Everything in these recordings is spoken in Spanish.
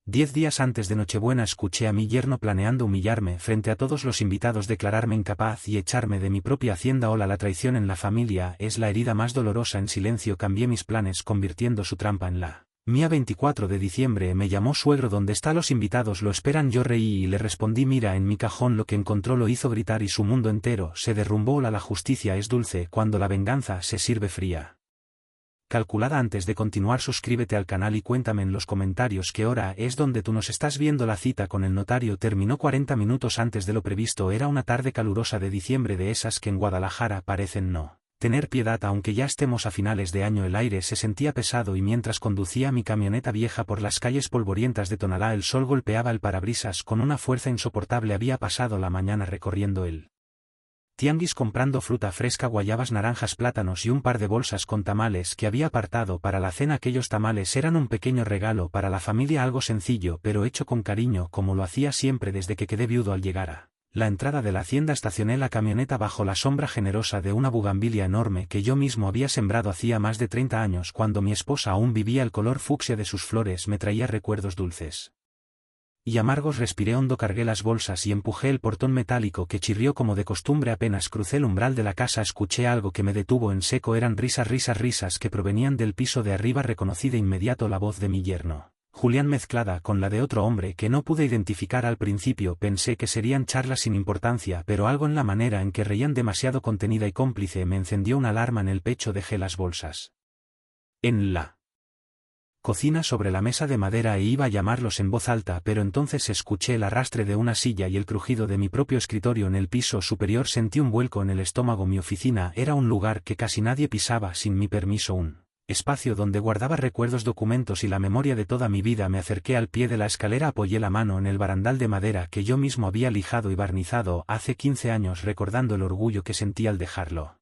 10 días antes de Nochebuena escuché a mi yerno planeando humillarme frente a todos los invitados, declararme incapaz y echarme de mi propia hacienda. Hola, la traición en la familia es la herida más dolorosa. En silencio cambié mis planes convirtiendo su trampa en la mía. 24 de diciembre me llamó suegro. ¿Dónde está? Los invitados lo esperan. Yo reí y le respondí: mira en mi cajón. Lo que encontró lo hizo gritar y su mundo entero se derrumbó. La justicia es dulce cuando la venganza se sirve fría. Calculada. Antes de continuar, suscríbete al canal y cuéntame en los comentarios qué hora es donde tú nos estás viendo. La cita con el notario terminó 40 minutos antes de lo previsto. Era una tarde calurosa de diciembre, de esas que en Guadalajara parecen no tener piedad. Aunque ya estemos a finales de año, el aire se sentía pesado y mientras conducía mi camioneta vieja por las calles polvorientas de Tonalá, el sol golpeaba el parabrisas con una fuerza insoportable. Había pasado la mañana recorriendo el tianguis comprando fruta fresca, guayabas, naranjas, plátanos y un par de bolsas con tamales que había apartado para la cena. Aquellos tamales eran un pequeño regalo para la familia, algo sencillo pero hecho con cariño, como lo hacía siempre desde que quedé viudo. Al llegar a la entrada de la hacienda estacioné la camioneta bajo la sombra generosa de una bugambilia enorme que yo mismo había sembrado hacía más de 30 años. Cuando mi esposa aún vivía, el color fucsia de sus flores me traía recuerdos dulces y amargos. Respiré hondo, cargué las bolsas y empujé el portón metálico que chirrió como de costumbre. Apenas crucé el umbral de la casa escuché algo que me detuvo en seco. Eran risas que provenían del piso de arriba. Reconocí de inmediato la voz de mi yerno Julián, mezclada con la de otro hombre que no pude identificar al principio. Pensé que serían charlas sin importancia, pero algo en la manera en que reían, demasiado contenida y cómplice, me encendió una alarma en el pecho. Dejé las bolsas en la cocina sobre la mesa de madera e iba a llamarlos en voz alta, pero entonces escuché el arrastre de una silla y el crujido de mi propio escritorio en el piso superior. Sentí un vuelco en el estómago. Mi oficina era un lugar que casi nadie pisaba sin mi permiso, un espacio donde guardaba recuerdos, documentos y la memoria de toda mi vida. Me acerqué al pie de la escalera, apoyé la mano en el barandal de madera que yo mismo había lijado y barnizado hace 15 años, recordando el orgullo que sentí al dejarlo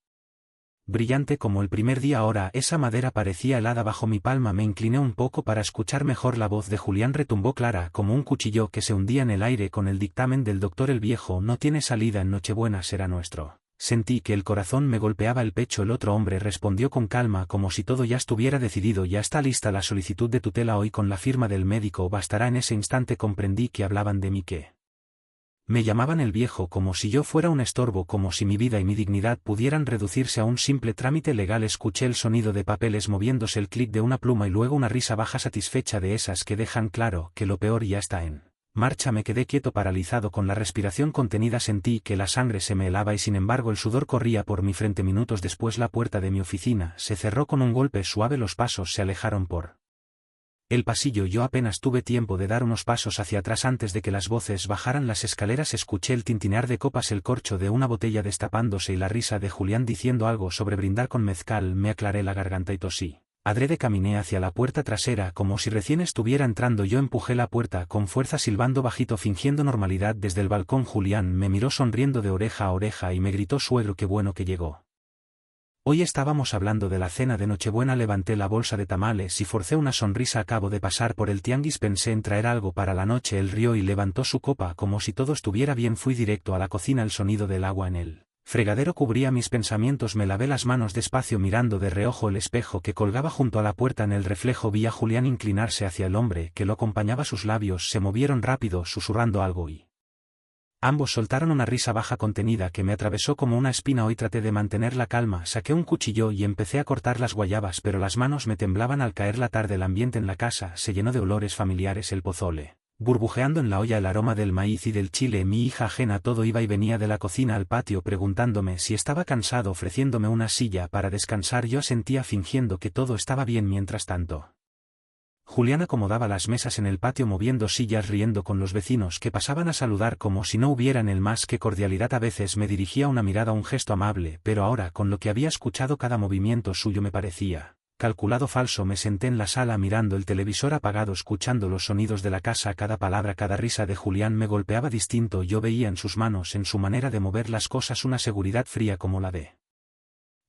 brillante como el primer día. Ahora esa madera parecía helada bajo mi palma. Me incliné un poco para escuchar mejor. La voz de Julián retumbó clara como un cuchillo que se hundía en el aire. Con el dictamen del doctor, el viejo no tiene salida. En Nochebuena será nuestro. Sentí que el corazón me golpeaba el pecho. El otro hombre respondió con calma, como si todo ya estuviera decidido. Ya está lista la solicitud de tutela hoy con la firma del médico. Bastará. En ese instante comprendí que hablaban de mí, que me llamaban el viejo, como si yo fuera un estorbo, como si mi vida y mi dignidad pudieran reducirse a un simple trámite legal. Escuché el sonido de papeles moviéndose, el clic de una pluma y luego una risa baja satisfecha, de esas que dejan claro que lo peor ya está en marcha. Me quedé quieto, paralizado, con la respiración contenida. Sentí que la sangre se me helaba y sin embargo el sudor corría por mi frente. Minutos después la puerta de mi oficina se cerró con un golpe suave. Los pasos se alejaron por el pasillo. Yo apenas tuve tiempo de dar unos pasos hacia atrás antes de que las voces bajaran las escaleras. Escuché el tintinear de copas, el corcho de una botella destapándose y la risa de Julián diciendo algo sobre brindar con mezcal. Me aclaré la garganta y tosí. Adrede caminé hacia la puerta trasera como si recién estuviera entrando. Yo empujé la puerta con fuerza, silbando bajito, fingiendo normalidad. Desde el balcón Julián me miró sonriendo de oreja a oreja y me gritó: suegro, qué bueno que llegó. Hoy estábamos hablando de la cena de Nochebuena. Levanté la bolsa de tamales y forcé una sonrisa. Acabo de pasar por el tianguis, pensé en traer algo para la noche. Él rió y levantó su copa como si todo estuviera bien. Fui directo a la cocina. El sonido del agua en el fregadero cubría mis pensamientos. Me lavé las manos despacio, mirando de reojo el espejo que colgaba junto a la puerta. En el reflejo vi a Julián inclinarse hacia el hombre que lo acompañaba. Sus labios se movieron rápido, susurrando algo y ambos soltaron una risa baja contenida que me atravesó como una espina. Hoy traté de mantener la calma, saqué un cuchillo y empecé a cortar las guayabas, pero las manos me temblaban. Al caer la tarde el ambiente en la casa se llenó de olores familiares. El pozole burbujeando en la olla, el aroma del maíz y del chile. Mi hija, ajena a todo, iba y venía de la cocina al patio preguntándome si estaba cansado, ofreciéndome una silla para descansar. Yo asentía fingiendo que todo estaba bien. Mientras tanto, Julián acomodaba las mesas en el patio, moviendo sillas, riendo con los vecinos que pasaban a saludar como si no hubieran el más que cordialidad. A veces me dirigía una mirada, un gesto amable, pero ahora, con lo que había escuchado, cada movimiento suyo me parecía calculado, falso. Me senté en la sala mirando el televisor apagado, escuchando los sonidos de la casa. Cada palabra, cada risa de Julián me golpeaba distinto. Yo veía en sus manos, en su manera de mover las cosas, una seguridad fría como la de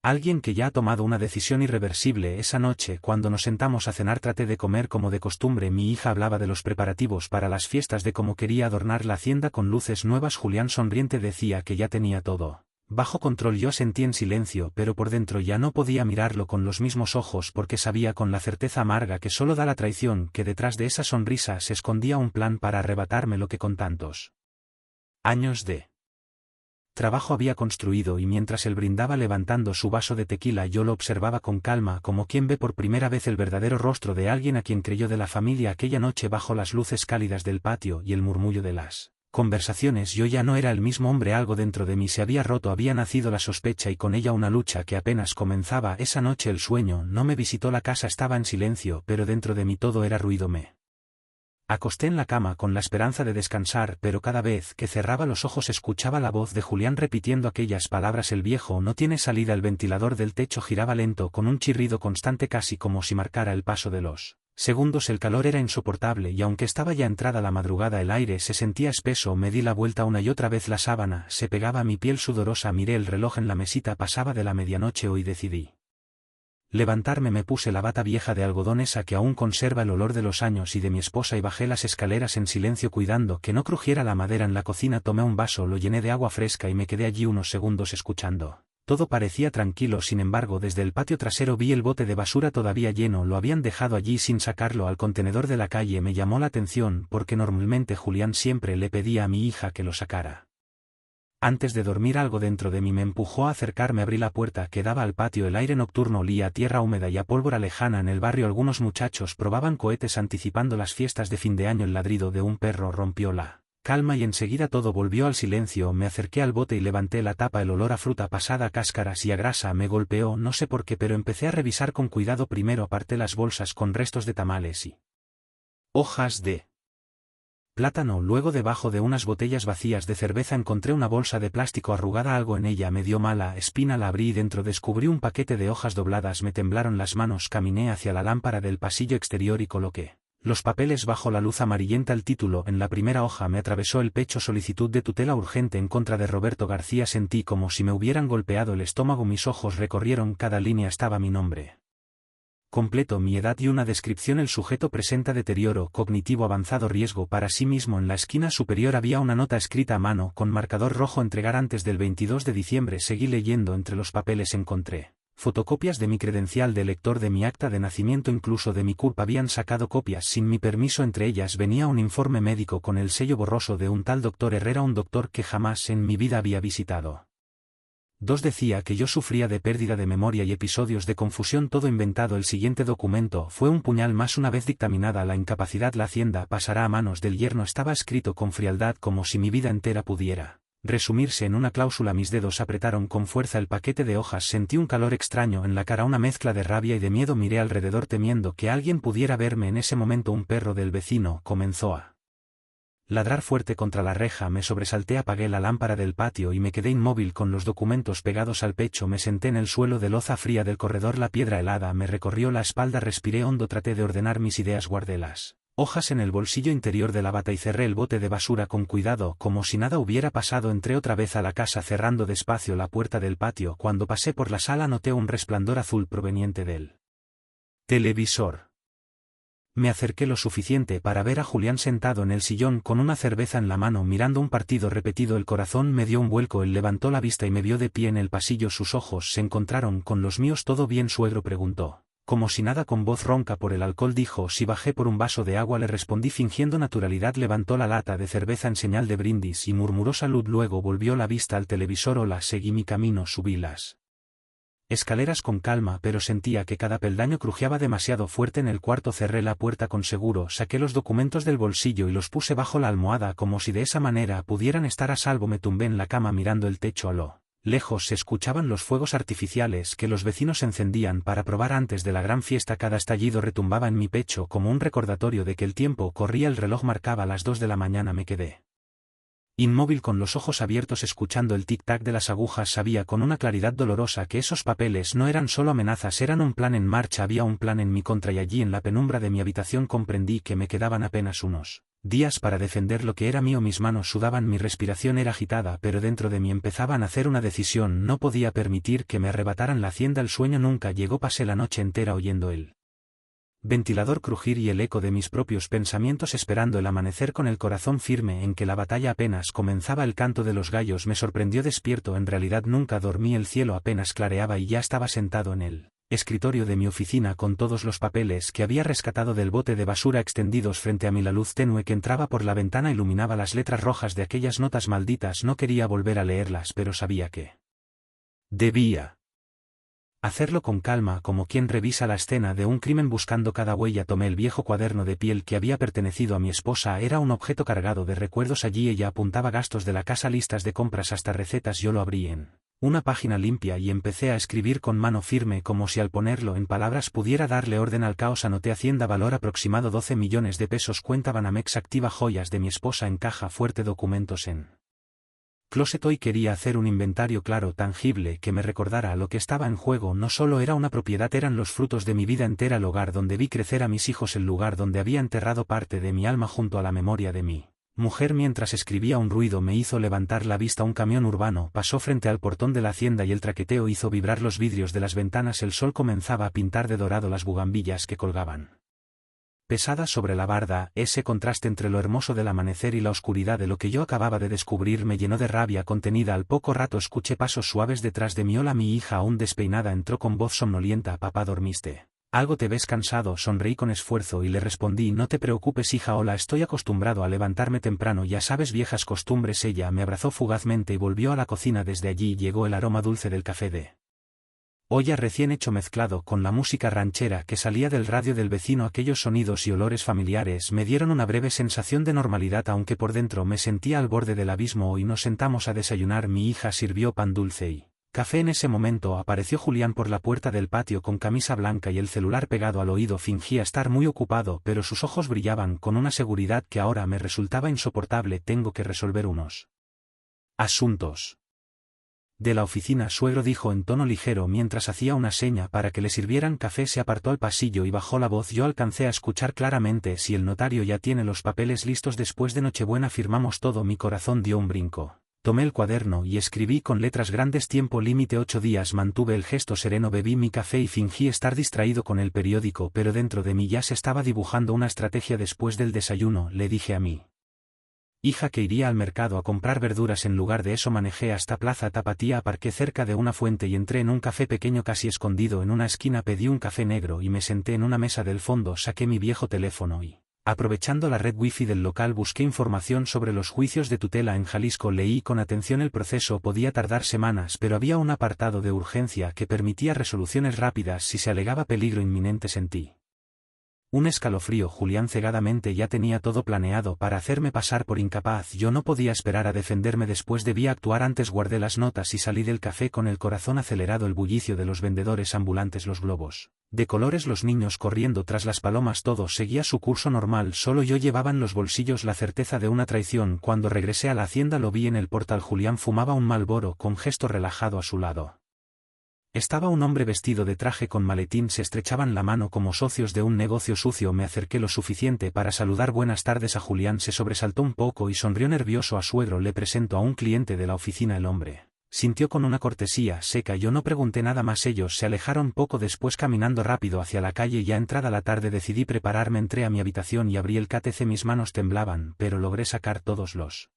alguien que ya ha tomado una decisión irreversible. Esa noche, cuando nos sentamos a cenar, traté de comer como de costumbre. Mi hija hablaba de los preparativos para las fiestas, de cómo quería adornar la hacienda con luces nuevas. Julián, sonriente, decía que ya tenía todo Bajo control yo asentí en silencio, pero por dentro ya no podía mirarlo con los mismos ojos porque sabía con la certeza amarga que solo da la traición que detrás de esa sonrisa se escondía un plan para arrebatarme lo que con tantos años de trabajo había construido, y mientras él brindaba levantando su vaso de tequila yo lo observaba con calma como quien ve por primera vez el verdadero rostro de alguien a quien creyó de la familia aquella noche bajo las luces cálidas del patio y el murmullo de las conversaciones. Yo ya no era el mismo hombre, algo dentro de mí se había roto, había nacido la sospecha y con ella una lucha que apenas comenzaba. Esa noche el sueño no me visitó, la casa estaba en silencio, pero dentro de mí todo era ruido. Me acosté en la cama con la esperanza de descansar, pero cada vez que cerraba los ojos escuchaba la voz de Julián repitiendo aquellas palabras: el viejo no tiene salida. El ventilador del techo giraba lento con un chirrido constante, casi como si marcara el paso de los segundos. El calor era insoportable y aunque estaba ya entrada la madrugada el aire se sentía espeso. Me di la vuelta una y otra vez, la sábana se pegaba a mi piel sudorosa. Miré el reloj en la mesita, pasaba de la medianoche. Hoy decidí levantarme. Me puse la bata vieja de algodón, esa que aún conserva el olor de los años y de mi esposa, y bajé las escaleras en silencio cuidando que no crujiera la madera. En la cocina tomé un vaso, lo llené de agua fresca y me quedé allí unos segundos escuchando. Todo parecía tranquilo, sin embargo desde el patio trasero vi el bote de basura todavía lleno. Lo habían dejado allí sin sacarlo al contenedor de la calle. Me llamó la atención porque normalmente Julián siempre le pedía a mi hija que lo sacara antes de dormir. Algo dentro de mí me empujó a acercarme. Abrí la puerta que daba al patio. El aire nocturno olía a tierra húmeda y a pólvora lejana. En el barrio algunos muchachos probaban cohetes anticipando las fiestas de fin de año. El ladrido de un perro rompió la calma y enseguida todo volvió al silencio. Me acerqué al bote y levanté la tapa. El olor a fruta pasada, a cáscaras y a grasa me golpeó, no sé por qué, pero empecé a revisar con cuidado. Primero aparté las bolsas con restos de tamales y hojas de plátano. Luego debajo de unas botellas vacías de cerveza encontré una bolsa de plástico arrugada. Algo en ella me dio mala espina. La abrí y dentro descubrí un paquete de hojas dobladas. Me temblaron las manos. Caminé hacia la lámpara del pasillo exterior y coloqué los papeles bajo la luz amarillenta. El título en la primera hoja me atravesó el pecho: solicitud de tutela urgente en contra de Roberto García. Sentí como si me hubieran golpeado el estómago. Mis ojos recorrieron cada línea. Estaba mi nombre completo, mi edad y una descripción. El sujeto presenta deterioro cognitivo avanzado, riesgo para sí mismo. En la esquina superior había una nota escrita a mano con marcador rojo: entregar antes del 22 de diciembre. Seguí leyendo. Entre los papeles encontré fotocopias de mi credencial de lector, de mi acta de nacimiento, incluso de mi CURP. Habían sacado copias sin mi permiso. Entre ellas venía un informe médico con el sello borroso de un tal doctor Herrera, un doctor que jamás en mi vida había visitado. Decía que yo sufría de pérdida de memoria y episodios de confusión, todo inventado. El siguiente documento fue un puñal más. Una vez dictaminada la incapacidad, la hacienda pasará a manos del yerno. Estaba escrito con frialdad, como si mi vida entera pudiera resumirse en una cláusula. Mis dedos apretaron con fuerza el paquete de hojas. Sentí un calor extraño en la cara, una mezcla de rabia y de miedo. Miré alrededor temiendo que alguien pudiera verme. En ese momento un perro del vecino comenzó a ladrar fuerte contra la reja. Me sobresalté, apagué la lámpara del patio y me quedé inmóvil con los documentos pegados al pecho. Me senté en el suelo de loza fría del corredor. La piedra helada me recorrió la espalda. Respiré hondo, traté de ordenar mis ideas. Guardé las hojas en el bolsillo interior de la bata y cerré el bote de basura con cuidado, como si nada hubiera pasado. Entré otra vez a la casa cerrando despacio la puerta del patio. Cuando pasé por la sala noté un resplandor azul proveniente del televisor. Me acerqué lo suficiente para ver a Julián sentado en el sillón con una cerveza en la mano mirando un partido repetido. El corazón me dio un vuelco. Él levantó la vista y me vio de pie en el pasillo. Sus ojos se encontraron con los míos. ¿Todo bien, suegro?, preguntó. Como si nada, con voz ronca por el alcohol dijo. Si bajé por un vaso de agua, le respondí fingiendo naturalidad. Levantó la lata de cerveza en señal de brindis y murmuró salud. Luego volvió la vista al televisor. Hola. Seguí mi camino. Subí las escaleras con calma, pero sentía que cada peldaño crujiaba demasiado fuerte. En el cuarto cerré la puerta con seguro. Saqué los documentos del bolsillo y los puse bajo la almohada como si de esa manera pudieran estar a salvo. Me tumbé en la cama mirando el techo. A lo lejos se escuchaban los fuegos artificiales que los vecinos encendían para probar antes de la gran fiesta. Cada estallido retumbaba en mi pecho como un recordatorio de que el tiempo corría. El reloj marcaba las 2 de la mañana. Me quedé inmóvil con los ojos abiertos escuchando el tic-tac de las agujas. Sabía con una claridad dolorosa que esos papeles no eran solo amenazas, eran un plan en marcha. Había un plan en mi contra y allí en la penumbra de mi habitación comprendí que me quedaban apenas unos días para defender lo que era mío. Mis manos sudaban, mi respiración era agitada, pero dentro de mí empezaba a nacer una decisión. No podía permitir que me arrebataran la hacienda. El sueño nunca llegó. Pasé la noche entera oyendo el ventilador crujir y el eco de mis propios pensamientos esperando el amanecer con el corazón firme en que la batalla apenas comenzaba. El canto de los gallos me sorprendió despierto. En realidad nunca dormí. El cielo apenas clareaba y ya estaba sentado en él escritorio de mi oficina con todos los papeles que había rescatado del bote de basura extendidos frente a mí. La luz tenue que entraba por la ventana iluminaba las letras rojas de aquellas notas malditas. No quería volver a leerlas, pero sabía que debía hacerlo con calma, como quien revisa la escena de un crimen buscando cada huella. Tomé el viejo cuaderno de piel que había pertenecido a mi esposa. Era un objeto cargado de recuerdos. Allí ella apuntaba gastos de la casa, listas de compras, hasta recetas. Yo lo abrí en una página limpia y empecé a escribir con mano firme, como si al ponerlo en palabras pudiera darle orden al caos. Anoté hacienda, valor aproximado 12 millones de pesos, cuenta Banamex activa, joyas de mi esposa en caja fuerte, documentos en closet. Hoy quería hacer un inventario claro, tangible, que me recordara lo que estaba en juego. No solo era una propiedad, eran los frutos de mi vida entera, el hogar donde vi crecer a mis hijos, el lugar donde había enterrado parte de mi alma junto a la memoria de mí mujer. Mientras escribía, un ruido me hizo levantar la vista. Un camión urbano pasó frente al portón de la hacienda y el traqueteo hizo vibrar los vidrios de las ventanas. El sol comenzaba a pintar de dorado las bugambillas que colgaban pesadas sobre la barda. Ese contraste entre lo hermoso del amanecer y la oscuridad de lo que yo acababa de descubrir me llenó de rabia contenida. Al poco rato escuché pasos suaves detrás de mí. Hola. Mi hija, aún despeinada, entró con voz somnolienta. Papá, ¿dormiste algo? Te ves cansado. Sonreí con esfuerzo y le respondí: no te preocupes, hija. Hola, estoy acostumbrado a levantarme temprano, ya sabes, viejas costumbres. Ella me abrazó fugazmente y volvió a la cocina. Desde allí llegó el aroma dulce del café de olla recién hecho mezclado con la música ranchera que salía del radio del vecino. Aquellos sonidos y olores familiares me dieron una breve sensación de normalidad, aunque por dentro me sentía al borde del abismo. Hoy nos sentamos a desayunar. Mi hija sirvió pan dulce y café. En ese momento apareció Julián por la puerta del patio con camisa blanca y el celular pegado al oído. Fingía estar muy ocupado, pero sus ojos brillaban con una seguridad que ahora me resultaba insoportable. Tengo que resolver unos asuntos de la oficina, suegro, dijo en tono ligero mientras hacía una seña para que le sirvieran café. Se apartó al pasillo y bajó la voz. Yo alcancé a escuchar claramente: si el notario ya tiene los papeles listos, después de Nochebuena firmamos todo. Mi corazón dio un brinco. Tomé el cuaderno y escribí con letras grandes: tiempo límite 8 días. Mantuve el gesto sereno, bebí mi café y fingí estar distraído con el periódico, pero dentro de mí ya se estaba dibujando una estrategia. Después del desayuno le dije a mí hija que iría al mercado a comprar verduras. En lugar de eso manejé hasta Plaza Tapatía, aparqué cerca de una fuente y entré en un café pequeño casi escondido en una esquina. Pedí un café negro y me senté en una mesa del fondo. Saqué mi viejo teléfono y, aprovechando la red wifi del local, busqué información sobre los juicios de tutela en Jalisco. Leí con atención el proceso. Podía tardar semanas, pero había un apartado de urgencia que permitía resoluciones rápidas si se alegaba peligro inminente. Sentí un escalofrío. Julián cegadamente ya tenía todo planeado para hacerme pasar por incapaz. Yo no podía esperar a defenderme. Después debía actuar antes. Guardé las notas y salí del café con el corazón acelerado. El bullicio de los vendedores ambulantes, los globos de colores, los niños corriendo tras las palomas, todo seguía su curso normal. Solo yo llevaba en los bolsillos la certeza de una traición. Cuando regresé a la hacienda lo vi en el portal. Julián fumaba un Marlboro con gesto relajado a su lado. Estaba un hombre vestido de traje con maletín. Se estrechaban la mano como socios de un negocio sucio. Me acerqué lo suficiente para saludar buenas tardes a Julián. Se sobresaltó un poco y sonrió nervioso. A suegro, le presento a un cliente de la oficina. El hombre sintió con una cortesía seca. Yo no pregunté nada más. Ellos se alejaron poco después caminando rápido hacia la calle. Ya entrada la tarde decidí prepararme. Entré a mi habitación y abrí el KTC. Mis manos temblaban, pero logré sacar todos los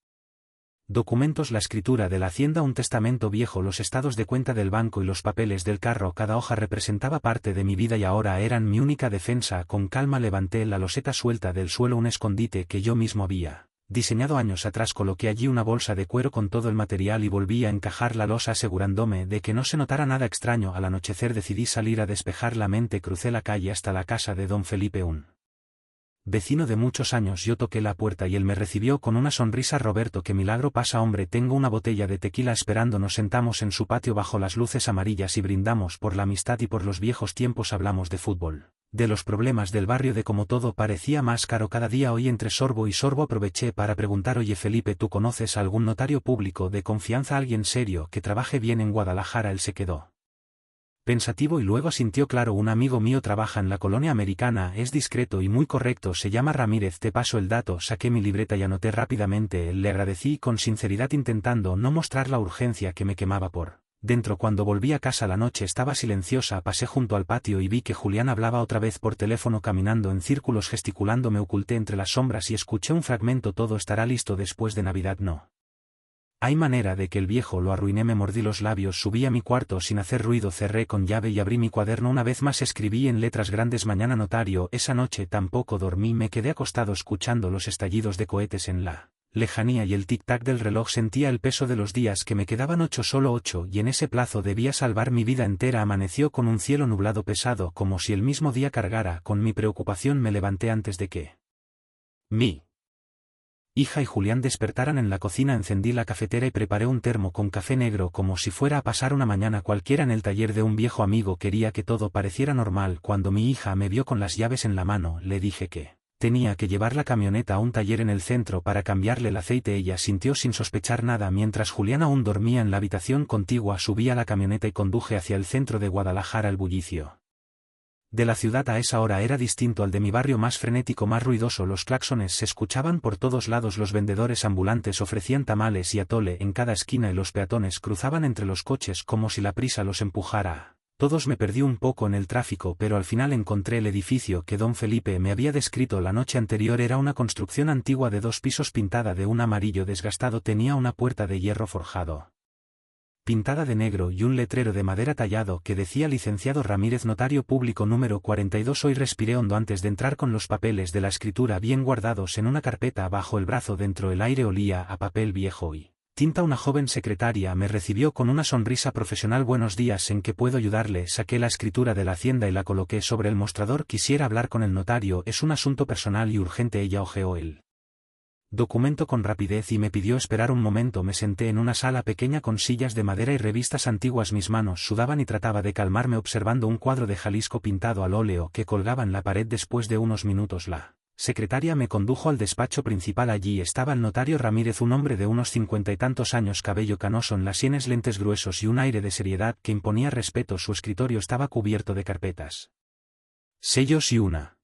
documentos: la escritura de la hacienda, un testamento viejo, los estados de cuenta del banco y los papeles del carro. Cada hoja representaba parte de mi vida y ahora eran mi única defensa. Con calma levanté la loseta suelta del suelo, un escondite que yo mismo había diseñado años atrás. Coloqué allí una bolsa de cuero con todo el material y volví a encajar la losa asegurándome de que no se notara nada extraño. Al anochecer decidí salir a despejar la mente. Crucé la calle hasta la casa de don Felipe, un vecino de muchos años. Yo toqué la puerta y él me recibió con una sonrisa. Roberto, qué milagro pasa, hombre, tengo una botella de tequila esperando. Nos sentamos en su patio bajo las luces amarillas y brindamos por la amistad y por los viejos tiempos. Hablamos de fútbol, de los problemas del barrio, de cómo todo parecía más caro cada día. Hoy entre sorbo y sorbo aproveché para preguntar: oye Felipe, ¿tú conoces a algún notario público de confianza, alguien serio que trabaje bien en Guadalajara? Él se quedó pensativo y luego asintió: claro, un amigo mío trabaja en la colonia americana, es discreto y muy correcto, se llama Ramírez, te paso el dato. Saqué mi libreta y anoté rápidamente. Le agradecí con sinceridad intentando no mostrar la urgencia que me quemaba por Dentro, cuando volví a casa, la noche estaba silenciosa. Pasé junto al patio y vi que Julián hablaba otra vez por teléfono, caminando en círculos, gesticulando. Me oculté entre las sombras y escuché un fragmento: todo estará listo después de Navidad. No hay manera de que el viejo lo arruiné. Me mordí los labios, subí a mi cuarto sin hacer ruido, cerré con llave y abrí mi cuaderno. Una vez más escribí en letras grandes: mañana notario. Esa noche tampoco dormí, me quedé acostado escuchando los estallidos de cohetes en la lejanía y el tic-tac del reloj. Sentía el peso de los días que me quedaban, 8, solo 8, y en ese plazo debía salvar mi vida entera. Amaneció con un cielo nublado pesado, como si el mismo día cargara con mi preocupación. Me levanté antes de que mi hija y Julián despertaran. En la cocina encendí la cafetera y preparé un termo con café negro, como si fuera a pasar una mañana cualquiera en el taller de un viejo amigo. Quería que todo pareciera normal. Cuando mi hija me vio con las llaves en la mano, le dije que tenía que llevar la camioneta a un taller en el centro para cambiarle el aceite. Ella sintió sin sospechar nada. Mientras Julián aún dormía en la habitación contigua, subí a la camioneta y conduje hacia el centro de Guadalajara. El bullicio de la ciudad a esa hora era distinto al de mi barrio, más frenético, más ruidoso. Los claxones se escuchaban por todos lados, los vendedores ambulantes ofrecían tamales y atole en cada esquina y los peatones cruzaban entre los coches como si la prisa los empujara. Todos. Me perdí un poco en el tráfico, pero al final encontré el edificio que don Felipe me había descrito la noche anterior. Era una construcción antigua de 2 pisos pintada de un amarillo desgastado. Tenía una puerta de hierro forjado pintada de negro y un letrero de madera tallado que decía: licenciado Ramírez, notario público número 42. Hoy respiré hondo antes de entrar, con los papeles de la escritura bien guardados en una carpeta bajo el brazo. Dentro el aire olía a papel viejo y tinta. Una joven secretaria me recibió con una sonrisa profesional. Buenos días, ¿en qué puedo ayudarle? Saqué la escritura de la hacienda y la coloqué sobre el mostrador. Quisiera hablar con el notario, es un asunto personal y urgente. Ella hojeó el documento con rapidez y me pidió esperar un momento. Me senté en una sala pequeña con sillas de madera y revistas antiguas. Mis manos sudaban y trataba de calmarme observando un cuadro de Jalisco pintado al óleo que colgaba en la pared. Después de unos minutos, la secretaria me condujo al despacho principal. Allí estaba el notario Ramírez, un hombre de unos 50 y tantos años, cabello canoso en las sienes, lentes gruesos y un aire de seriedad que imponía respeto. Su escritorio estaba cubierto de carpetas, sellos y una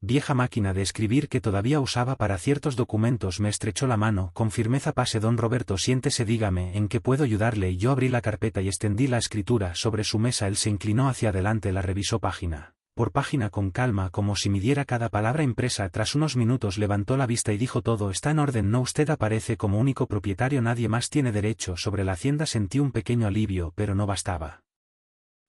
vieja máquina de escribir que todavía usaba para ciertos documentos. Me estrechó la mano con firmeza. Pase, don Roberto, siéntese, dígame en qué puedo ayudarle. Y yo abrí la carpeta y extendí la escritura sobre su mesa. Él se inclinó hacia adelante, la revisó página por página con calma, como si midiera cada palabra impresa. Tras unos minutos levantó la vista y dijo: todo está en orden, ¿no? Usted aparece como único propietario, nadie más tiene derecho sobre la hacienda. Sentí un pequeño alivio, pero no bastaba.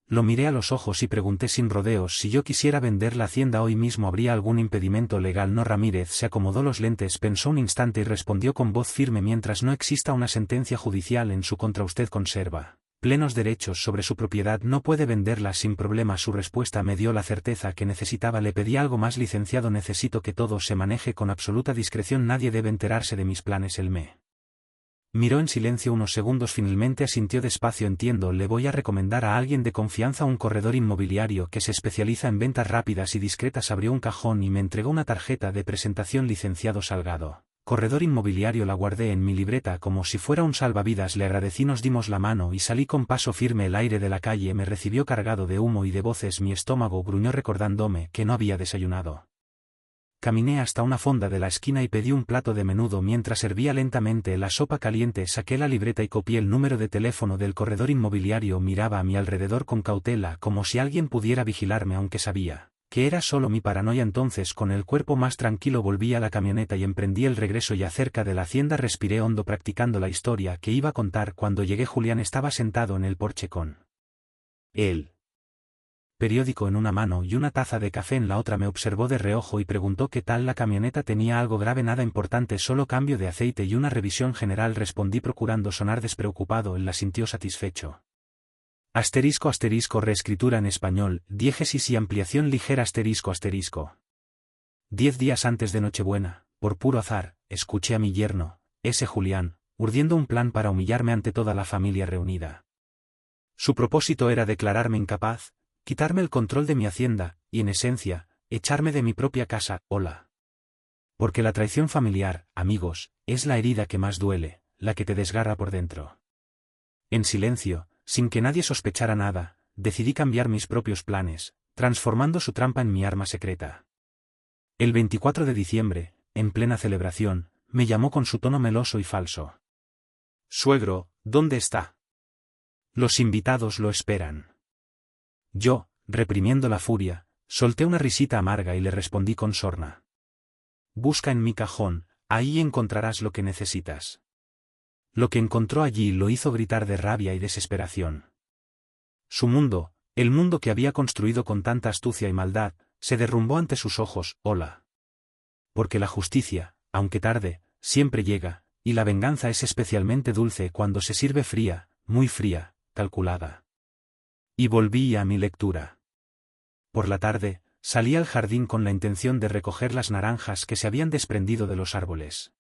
Lo miré a los ojos y pregunté sin rodeos: si yo quisiera vender la hacienda hoy mismo, ¿habría algún impedimento legal? No. Ramírez se acomodó los lentes, pensó un instante y respondió con voz firme: mientras no exista una sentencia judicial en su contra, usted conserva plenos derechos sobre su propiedad, no puede venderla sin problema. Su respuesta me dio la certeza que necesitaba. Le pedí algo más: licenciado, necesito que todo se maneje con absoluta discreción, nadie debe enterarse de mis planes. Él me miró en silencio unos segundos, finalmente asintió despacio: entiendo, le voy a recomendar a alguien de confianza, un corredor inmobiliario que se especializa en ventas rápidas y discretas. Abrió un cajón y me entregó una tarjeta de presentación: licenciado Salgado, corredor inmobiliario. La guardé en mi libreta como si fuera un salvavidas. Le agradecí, nos dimos la mano y salí con paso firme. El aire de la calle me recibió cargado de humo y de voces. Mi estómago gruñó recordándome que no había desayunado. Caminé hasta una fonda de la esquina y pedí un plato de menudo. Mientras hervía lentamente la sopa caliente, saqué la libreta y copié el número de teléfono del corredor inmobiliario. Miraba a mi alrededor con cautela, como si alguien pudiera vigilarme, aunque sabía que era solo mi paranoia. Entonces, con el cuerpo más tranquilo, volví a la camioneta y emprendí el regreso. Ya cerca de la hacienda respiré hondo, practicando la historia que iba a contar. Cuando llegué, Julián estaba sentado en el porche con el periódico en una mano y una taza de café en la otra. Me observó de reojo y preguntó qué tal la camioneta. Tenía algo grave, nada importante, solo cambio de aceite y una revisión general, respondí procurando sonar despreocupado. Él la sintió satisfecho. Asterisco asterisco, reescritura en español, diégesis y ampliación ligera asterisco asterisco. 10 días antes de Nochebuena, por puro azar, escuché a mi yerno, ese Julián, urdiendo un plan para humillarme ante toda la familia reunida. Su propósito era declararme incapaz, quitarme el control de mi hacienda, y en esencia, echarme de mi propia casa. Hola. Porque la traición familiar, amigos, es la herida que más duele, la que te desgarra por dentro. En silencio, sin que nadie sospechara nada, decidí cambiar mis propios planes, transformando su trampa en mi arma secreta. El 24 de diciembre, en plena celebración, me llamó con su tono meloso y falso. Suegro, ¿dónde está Los invitados lo esperan. Yo, reprimiendo la furia, solté una risita amarga y le respondí con sorna. Busca en mi cajón, ahí encontrarás lo que necesitas. Lo que encontró allí lo hizo gritar de rabia y desesperación. Su mundo, el mundo que había construido con tanta astucia y maldad, se derrumbó ante sus ojos. Hola. Porque la justicia, aunque tarde, siempre llega, y la venganza es especialmente dulce cuando se sirve fría, muy fría, calculada. Y volví a mi lectura. Por la tarde, salí al jardín con la intención de recoger las naranjas que se habían desprendido de los árboles.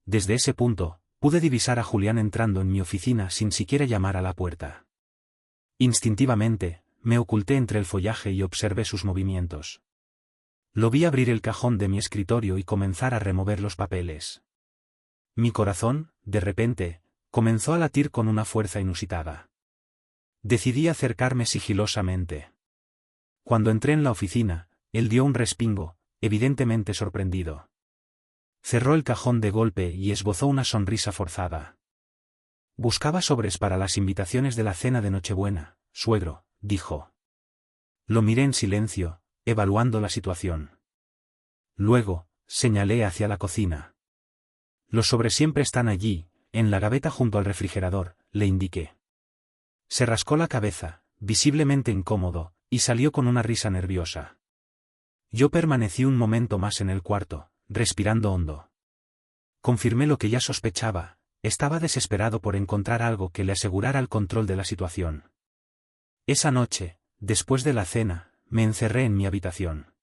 Desde ese punto, pude divisar a Julián entrando en mi oficina sin siquiera llamar a la puerta. Instintivamente, me oculté entre el follaje y observé sus movimientos. Lo vi abrir el cajón de mi escritorio y comenzar a remover los papeles. Mi corazón, de repente, comenzó a latir con una fuerza inusitada. Decidí acercarme sigilosamente. Cuando entré en la oficina, él dio un respingo, evidentemente sorprendido. Cerró el cajón de golpe y esbozó una sonrisa forzada. Buscaba sobres para las invitaciones de la cena de Nochebuena, suegro, dijo. Lo miré en silencio, evaluando la situación. Luego, señalé hacia la cocina. Los sobres siempre están allí, en la gaveta junto al refrigerador, le indiqué. Se rascó la cabeza, visiblemente incómodo, y salió con una risa nerviosa. Yo permanecí un momento más en el cuarto, respirando hondo. Confirmé lo que ya sospechaba, estaba desesperado por encontrar algo que le asegurara el control de la situación. Esa noche, después de la cena, me encerré en mi habitación.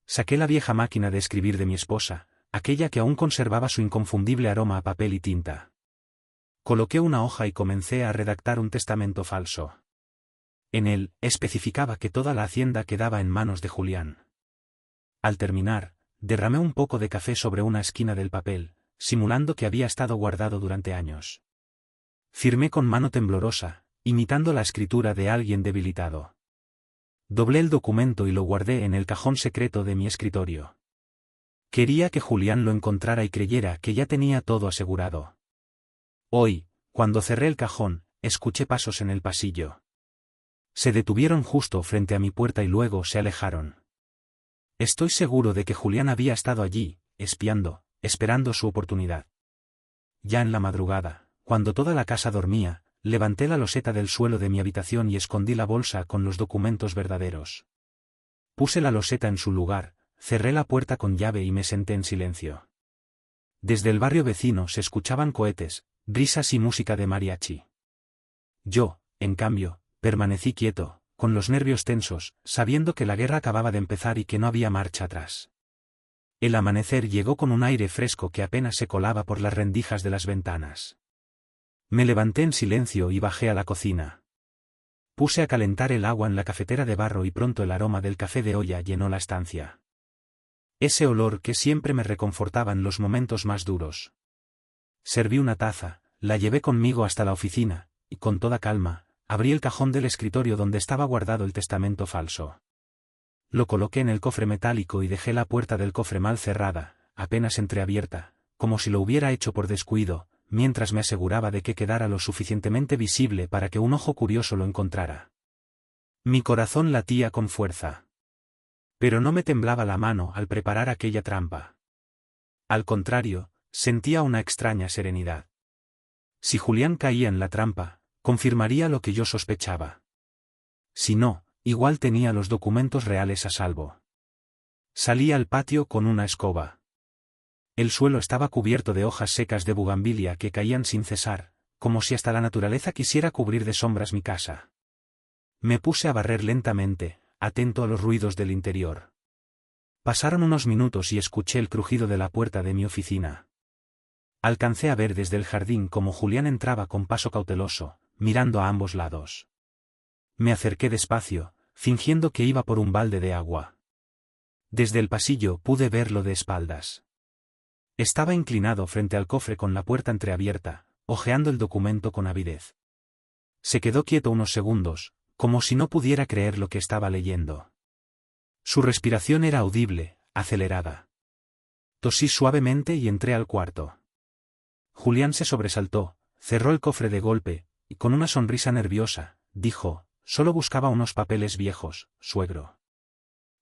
Saqué la vieja máquina de escribir de mi esposa, aquella que aún conservaba su inconfundible aroma a papel y tinta. Coloqué una hoja y comencé a redactar un testamento falso. En él, especificaba que toda la hacienda quedaba en manos de Julián. Al terminar, derramé un poco de café sobre una esquina del papel, simulando que había estado guardado durante años. Firmé con mano temblorosa, imitando la escritura de alguien debilitado. Doblé el documento y lo guardé en el cajón secreto de mi escritorio. Quería que Julián lo encontrara y creyera que ya tenía todo asegurado. Hoy, cuando cerré el cajón, escuché pasos en el pasillo. Se detuvieron justo frente a mi puerta y luego se alejaron. Estoy seguro de que Julián había estado allí, espiando, esperando su oportunidad. Ya en la madrugada, cuando toda la casa dormía, levanté la loseta del suelo de mi habitación y escondí la bolsa con los documentos verdaderos. Puse la loseta en su lugar, cerré la puerta con llave y me senté en silencio. Desde el barrio vecino se escuchaban cohetes, risas y música de mariachi. Yo, en cambio, permanecí quieto, con los nervios tensos, sabiendo que la guerra acababa de empezar y que no había marcha atrás. El amanecer llegó con un aire fresco que apenas se colaba por las rendijas de las ventanas. Me levanté en silencio y bajé a la cocina. Puse a calentar el agua en la cafetera de barro y pronto el aroma del café de olla llenó la estancia. Ese olor que siempre me reconfortaba en los momentos más duros. Serví una taza, la llevé conmigo hasta la oficina, y con toda calma, abrí el cajón del escritorio donde estaba guardado el testamento falso. Lo coloqué en el cofre metálico y dejé la puerta del cofre mal cerrada, apenas entreabierta, como si lo hubiera hecho por descuido, mientras me aseguraba de que quedara lo suficientemente visible para que un ojo curioso lo encontrara. Mi corazón latía con fuerza. Pero no me temblaba la mano al preparar aquella trampa. Al contrario, sentía una extraña serenidad. Si Julián caía en la trampa, confirmaría lo que yo sospechaba. Si no, igual tenía los documentos reales a salvo. Salí al patio con una escoba. El suelo estaba cubierto de hojas secas de bugambilia que caían sin cesar, como si hasta la naturaleza quisiera cubrir de sombras mi casa. Me puse a barrer lentamente, atento a los ruidos del interior. Pasaron unos minutos y escuché el crujido de la puerta de mi oficina. Alcancé a ver desde el jardín cómo Julián entraba con paso cauteloso, mirando a ambos lados. Me acerqué despacio, fingiendo que iba por un balde de agua. Desde el pasillo pude verlo de espaldas. Estaba inclinado frente al cofre con la puerta entreabierta, hojeando el documento con avidez. Se quedó quieto unos segundos, como si no pudiera creer lo que estaba leyendo. Su respiración era audible, acelerada. Tosí suavemente y entré al cuarto. Julián se sobresaltó, cerró el cofre de golpe, Y con una sonrisa nerviosa, dijo, solo buscaba unos papeles viejos, suegro.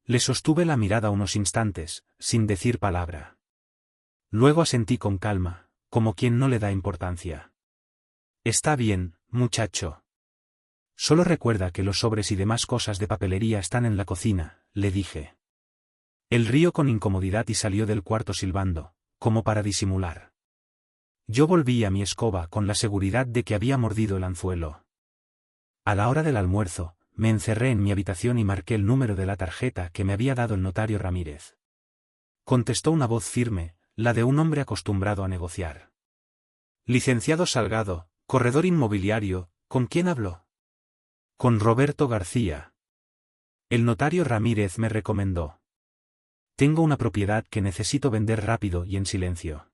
Le sostuve la mirada unos instantes, sin decir palabra. Luego asentí con calma, como quien no le da importancia. Está bien, muchacho. Solo recuerda que los sobres y demás cosas de papelería están en la cocina, le dije. Él rió con incomodidad y salió del cuarto silbando, como para disimular. Yo volví a mi escoba con la seguridad de que había mordido el anzuelo. A la hora del almuerzo, me encerré en mi habitación y marqué el número de la tarjeta que me había dado el notario Ramírez. Contestó una voz firme, la de un hombre acostumbrado a negociar. Licenciado Salgado, corredor inmobiliario, ¿con quién habló? Con Roberto García. El notario Ramírez me recomendó. Tengo una propiedad que necesito vender rápido y en silencio.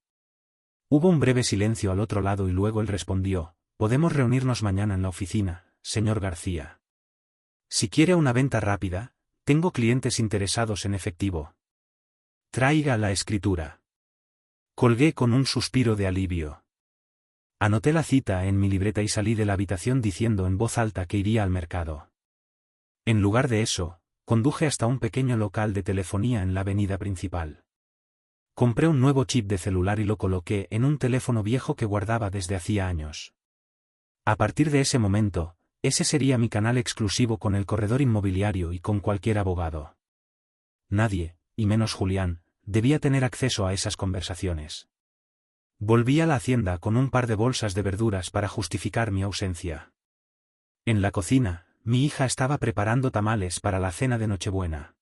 Hubo un breve silencio al otro lado y luego él respondió, podemos reunirnos mañana en la oficina, señor García. Si quiere una venta rápida, tengo clientes interesados en efectivo. Traiga la escritura. Colgué con un suspiro de alivio. Anoté la cita en mi libreta y salí de la habitación diciendo en voz alta que iría al mercado. En lugar de eso, conduje hasta un pequeño local de telefonía en la avenida principal. Compré un nuevo chip de celular y lo coloqué en un teléfono viejo que guardaba desde hacía años. A partir de ese momento, ese sería mi canal exclusivo con el corredor inmobiliario y con cualquier abogado. Nadie, y menos Julián, debía tener acceso a esas conversaciones. Volví a la hacienda con un par de bolsas de verduras para justificar mi ausencia. En la cocina, mi hija estaba preparando tamales para la cena de Nochebuena.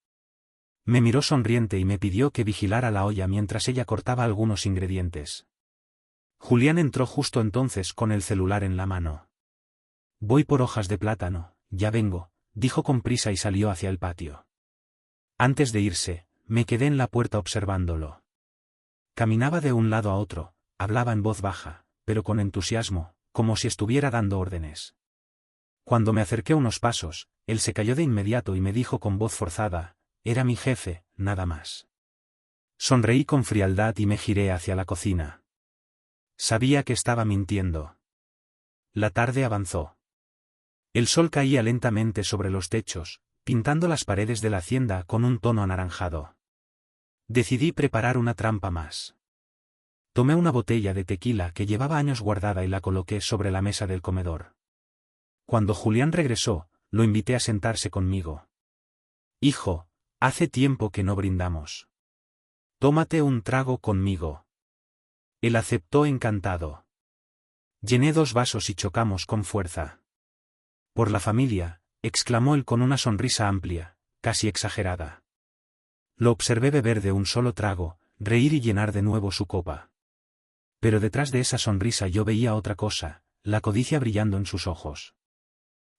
Me miró sonriente y me pidió que vigilara la olla mientras ella cortaba algunos ingredientes. Julián entró justo entonces con el celular en la mano. Voy por hojas de plátano, ya vengo, dijo con prisa y salió hacia el patio. Antes de irse, me quedé en la puerta observándolo. Caminaba de un lado a otro, hablaba en voz baja, pero con entusiasmo, como si estuviera dando órdenes. Cuando me acerqué unos pasos, él se calló de inmediato y me dijo con voz forzada, era mi jefe, nada más. Sonreí con frialdad y me giré hacia la cocina. Sabía que estaba mintiendo. La tarde avanzó. El sol caía lentamente sobre los techos, pintando las paredes de la hacienda con un tono anaranjado. Decidí preparar una trampa más. Tomé una botella de tequila que llevaba años guardada y la coloqué sobre la mesa del comedor. Cuando Julián regresó, lo invité a sentarse conmigo. Hijo, hace tiempo que no brindamos. Tómate un trago conmigo. Él aceptó encantado. Llené 2 vasos y chocamos con fuerza. Por la familia, exclamó él con una sonrisa amplia, casi exagerada. Lo observé beber de un solo trago, reír y llenar de nuevo su copa. Pero detrás de esa sonrisa yo veía otra cosa, la codicia brillando en sus ojos.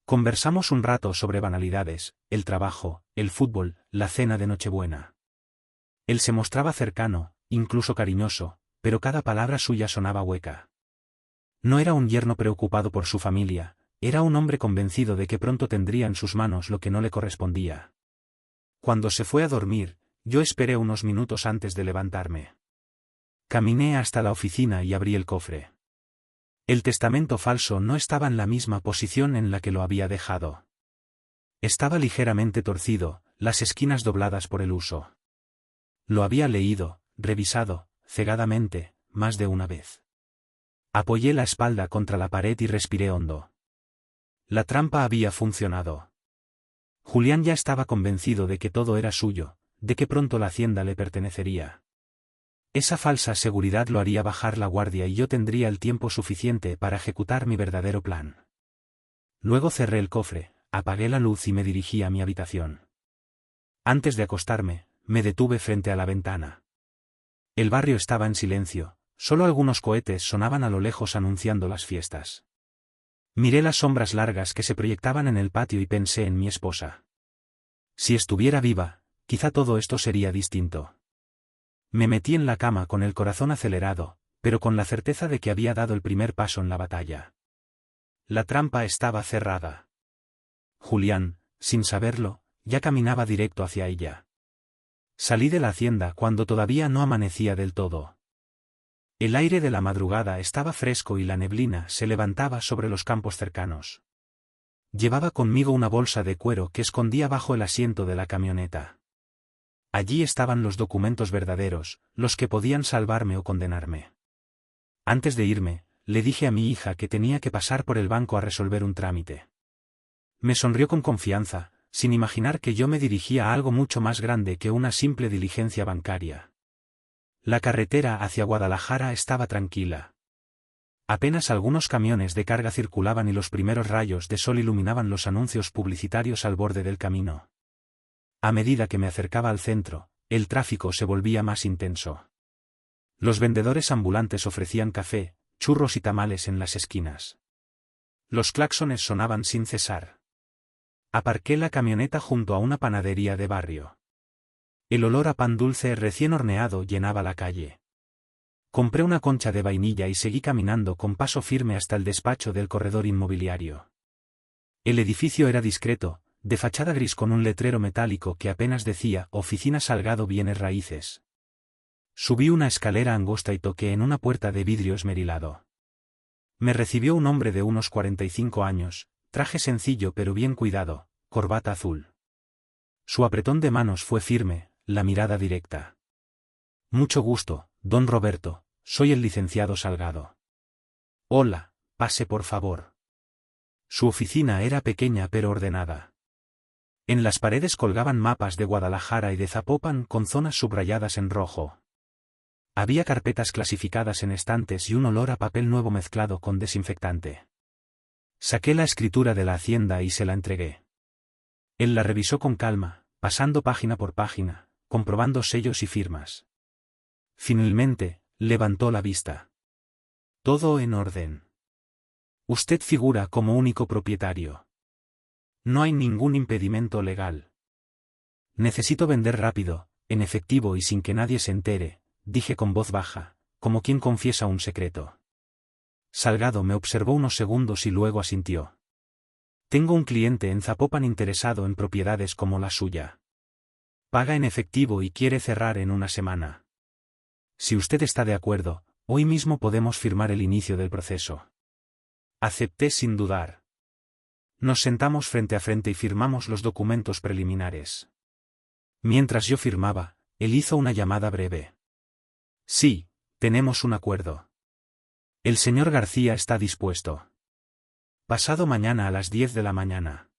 Conversamos un rato sobre banalidades, el trabajo, el fútbol, la cena de Nochebuena. Él se mostraba cercano, incluso cariñoso, pero cada palabra suya sonaba hueca. No era un yerno preocupado por su familia, era un hombre convencido de que pronto tendría en sus manos lo que no le correspondía. Cuando se fue a dormir, yo esperé unos minutos antes de levantarme. Caminé hasta la oficina y abrí el cofre. El testamento falso no estaba en la misma posición en la que lo había dejado. Estaba ligeramente torcido, las esquinas dobladas por el uso. Lo había leído, revisado, cegadamente, más de una vez. Apoyé la espalda contra la pared y respiré hondo. La trampa había funcionado. Julián ya estaba convencido de que todo era suyo, de que pronto la hacienda le pertenecería. Esa falsa seguridad lo haría bajar la guardia y yo tendría el tiempo suficiente para ejecutar mi verdadero plan. Luego cerré el cofre, apagué la luz y me dirigí a mi habitación. Antes de acostarme, me detuve frente a la ventana. El barrio estaba en silencio, solo algunos cohetes sonaban a lo lejos anunciando las fiestas. Miré las sombras largas que se proyectaban en el patio y pensé en mi esposa. Si estuviera viva, quizá todo esto sería distinto. Me metí en la cama con el corazón acelerado, pero con la certeza de que había dado el primer paso en la batalla. La trampa estaba cerrada. Julián, sin saberlo, ya caminaba directo hacia ella. Salí de la hacienda cuando todavía no amanecía del todo. El aire de la madrugada estaba fresco y la neblina se levantaba sobre los campos cercanos. Llevaba conmigo una bolsa de cuero que escondía bajo el asiento de la camioneta. Allí estaban los documentos verdaderos, los que podían salvarme o condenarme. Antes de irme, le dije a mi hija que tenía que pasar por el banco a resolver un trámite. Me sonrió con confianza, sin imaginar que yo me dirigía a algo mucho más grande que una simple diligencia bancaria. La carretera hacia Guadalajara estaba tranquila. Apenas algunos camiones de carga circulaban y los primeros rayos de sol iluminaban los anuncios publicitarios al borde del camino. A medida que me acercaba al centro, el tráfico se volvía más intenso. Los vendedores ambulantes ofrecían café, churros y tamales en las esquinas. Los claxones sonaban sin cesar. Aparqué la camioneta junto a una panadería de barrio. El olor a pan dulce recién horneado llenaba la calle. Compré una concha de vainilla y seguí caminando con paso firme hasta el despacho del corredor inmobiliario. El edificio era discreto, de fachada gris con un letrero metálico que apenas decía Oficina Salgado Bienes Raíces. Subí una escalera angosta y toqué en una puerta de vidrio esmerilado. Me recibió un hombre de unos 45 años, traje sencillo pero bien cuidado, corbata azul. Su apretón de manos fue firme, la mirada directa. Mucho gusto, don Roberto, soy el licenciado Salgado. Hola, pase por favor. Su oficina era pequeña pero ordenada. En las paredes colgaban mapas de Guadalajara y de Zapopan con zonas subrayadas en rojo. Había carpetas clasificadas en estantes y un olor a papel nuevo mezclado con desinfectante. Saqué la escritura de la hacienda y se la entregué. Él la revisó con calma, pasando página por página, comprobando sellos y firmas. Finalmente, levantó la vista. Todo en orden. Usted figura como único propietario. No hay ningún impedimento legal. Necesito vender rápido, en efectivo y sin que nadie se entere, dije con voz baja, como quien confiesa un secreto. Salgado me observó unos segundos y luego asintió. Tengo un cliente en Zapopan interesado en propiedades como la suya. Paga en efectivo y quiere cerrar en una semana. Si usted está de acuerdo, hoy mismo podemos firmar el inicio del proceso. Acepté sin dudar. Nos sentamos frente a frente y firmamos los documentos preliminares. Mientras yo firmaba, él hizo una llamada breve. Sí, tenemos un acuerdo. El señor García está dispuesto. Pasado mañana a las 10 de la mañana.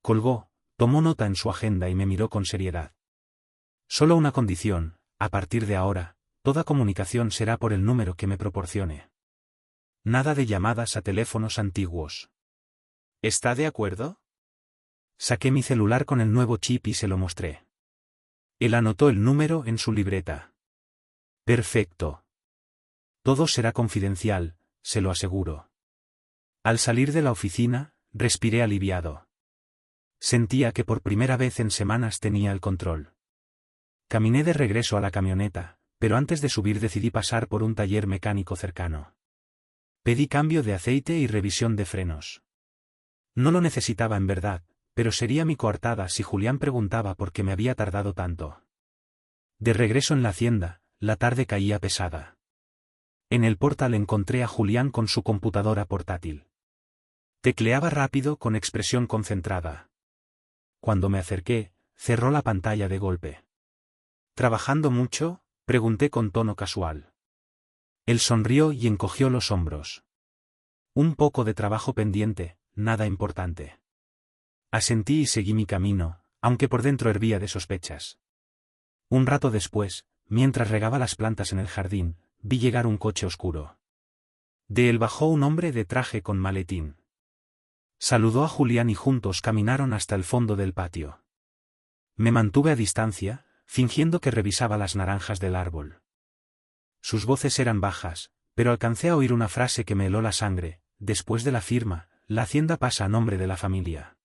Colgó, tomó nota en su agenda y me miró con seriedad. Solo una condición, a partir de ahora, toda comunicación será por el número que me proporcione. Nada de llamadas a teléfonos antiguos. ¿Está de acuerdo? Saqué mi celular con el nuevo chip y se lo mostré. Él anotó el número en su libreta. Perfecto. Todo será confidencial, se lo aseguro. Al salir de la oficina, respiré aliviado. Sentía que por primera vez en semanas tenía el control. Caminé de regreso a la camioneta, pero antes de subir decidí pasar por un taller mecánico cercano. Pedí cambio de aceite y revisión de frenos. No lo necesitaba en verdad, pero sería mi coartada si Julián preguntaba por qué me había tardado tanto. De regreso en la hacienda, la tarde caía pesada. En el portal encontré a Julián con su computadora portátil. Tecleaba rápido con expresión concentrada. Cuando me acerqué, cerró la pantalla de golpe. ¿Trabajando mucho?, pregunté con tono casual. Él sonrió y encogió los hombros. Un poco de trabajo pendiente, nada importante. Asentí y seguí mi camino, aunque por dentro hervía de sospechas. Un rato después, mientras regaba las plantas en el jardín, vi llegar un coche oscuro. De él bajó un hombre de traje con maletín. Saludó a Julián y juntos caminaron hasta el fondo del patio. Me mantuve a distancia, fingiendo que revisaba las naranjas del árbol. Sus voces eran bajas, pero alcancé a oír una frase que me heló la sangre: después de la firma, la hacienda pasa a nombre de la familia.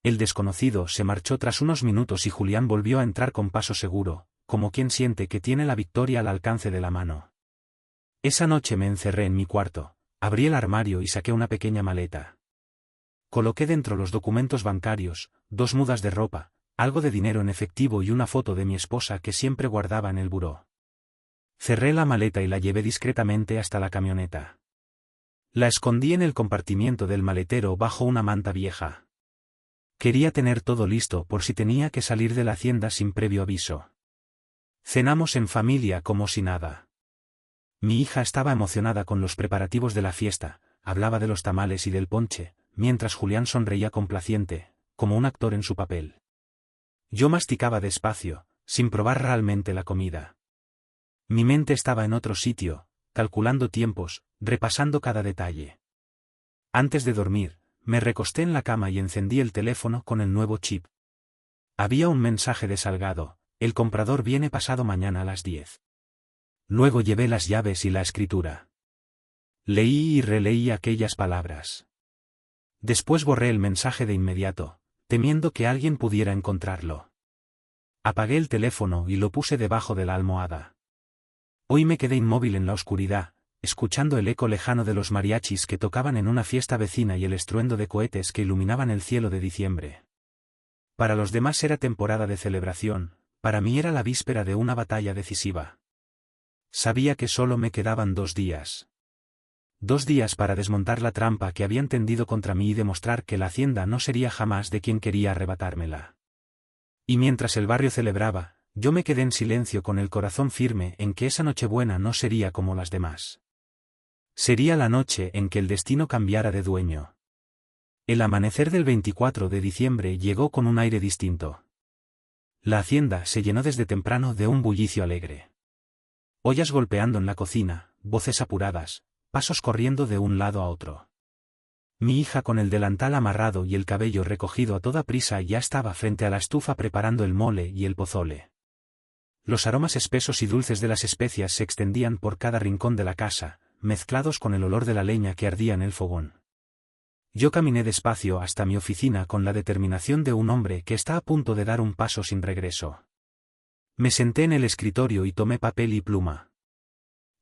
El desconocido se marchó tras unos minutos y Julián volvió a entrar con paso seguro, como quien siente que tiene la victoria al alcance de la mano. Esa noche me encerré en mi cuarto, abrí el armario y saqué una pequeña maleta. Coloqué dentro los documentos bancarios, 2 mudas de ropa, algo de dinero en efectivo y una foto de mi esposa que siempre guardaba en el buró. Cerré la maleta y la llevé discretamente hasta la camioneta. La escondí en el compartimiento del maletero bajo una manta vieja. Quería tener todo listo por si tenía que salir de la hacienda sin previo aviso. Cenamos en familia como si nada. Mi hija estaba emocionada con los preparativos de la fiesta, hablaba de los tamales y del ponche, mientras Julián sonreía complaciente, como un actor en su papel. Yo masticaba despacio, sin probar realmente la comida. Mi mente estaba en otro sitio, calculando tiempos, repasando cada detalle. Antes de dormir, me recosté en la cama y encendí el teléfono con el nuevo chip. Había un mensaje de Salgado: el comprador viene pasado mañana a las 10. Luego llevé las llaves y la escritura. Leí y releí aquellas palabras. Después borré el mensaje de inmediato, temiendo que alguien pudiera encontrarlo. Apagué el teléfono y lo puse debajo de la almohada. Hoy me quedé inmóvil en la oscuridad, escuchando el eco lejano de los mariachis que tocaban en una fiesta vecina y el estruendo de cohetes que iluminaban el cielo de diciembre. Para los demás era temporada de celebración, para mí era la víspera de una batalla decisiva. Sabía que solo me quedaban 2 días. 2 días para desmontar la trampa que habían tendido contra mí y demostrar que la hacienda no sería jamás de quien quería arrebatármela. Y mientras el barrio celebraba, yo me quedé en silencio con el corazón firme en que esa Nochebuena no sería como las demás. Sería la noche en que el destino cambiara de dueño. El amanecer del 24 de diciembre llegó con un aire distinto. La hacienda se llenó desde temprano de un bullicio alegre. Ollas golpeando en la cocina, voces apuradas, pasos corriendo de un lado a otro. Mi hija con el delantal amarrado y el cabello recogido a toda prisa ya estaba frente a la estufa preparando el mole y el pozole. Los aromas espesos y dulces de las especias se extendían por cada rincón de la casa, mezclados con el olor de la leña que ardía en el fogón. Yo caminé despacio hasta mi oficina con la determinación de un hombre que está a punto de dar un paso sin regreso. Me senté en el escritorio y tomé papel y pluma.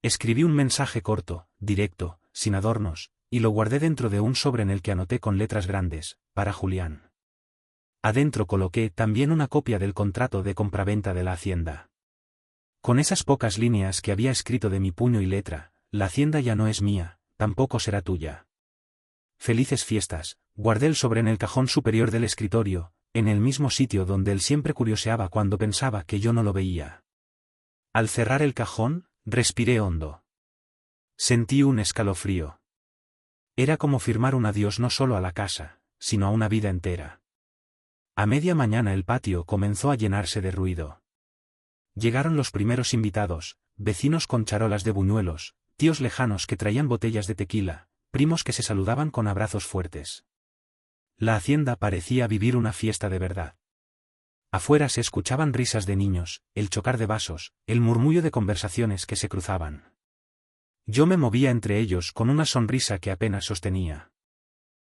Escribí un mensaje corto, directo, sin adornos, y lo guardé dentro de un sobre en el que anoté con letras grandes: para Julián. Adentro coloqué también una copia del contrato de compraventa de la hacienda. Con esas pocas líneas que había escrito de mi puño y letra: la hacienda ya no es mía, tampoco será tuya. Felices fiestas. Guardé el sobre en el cajón superior del escritorio, en el mismo sitio donde él siempre curioseaba cuando pensaba que yo no lo veía. Al cerrar el cajón, respiré hondo. Sentí un escalofrío. Era como firmar un adiós no solo a la casa, sino a una vida entera. A media mañana el patio comenzó a llenarse de ruido. Llegaron los primeros invitados, vecinos con charolas de buñuelos, tíos lejanos que traían botellas de tequila, primos que se saludaban con abrazos fuertes. La hacienda parecía vivir una fiesta de verdad. Afuera se escuchaban risas de niños, el chocar de vasos, el murmullo de conversaciones que se cruzaban. Yo me movía entre ellos con una sonrisa que apenas sostenía.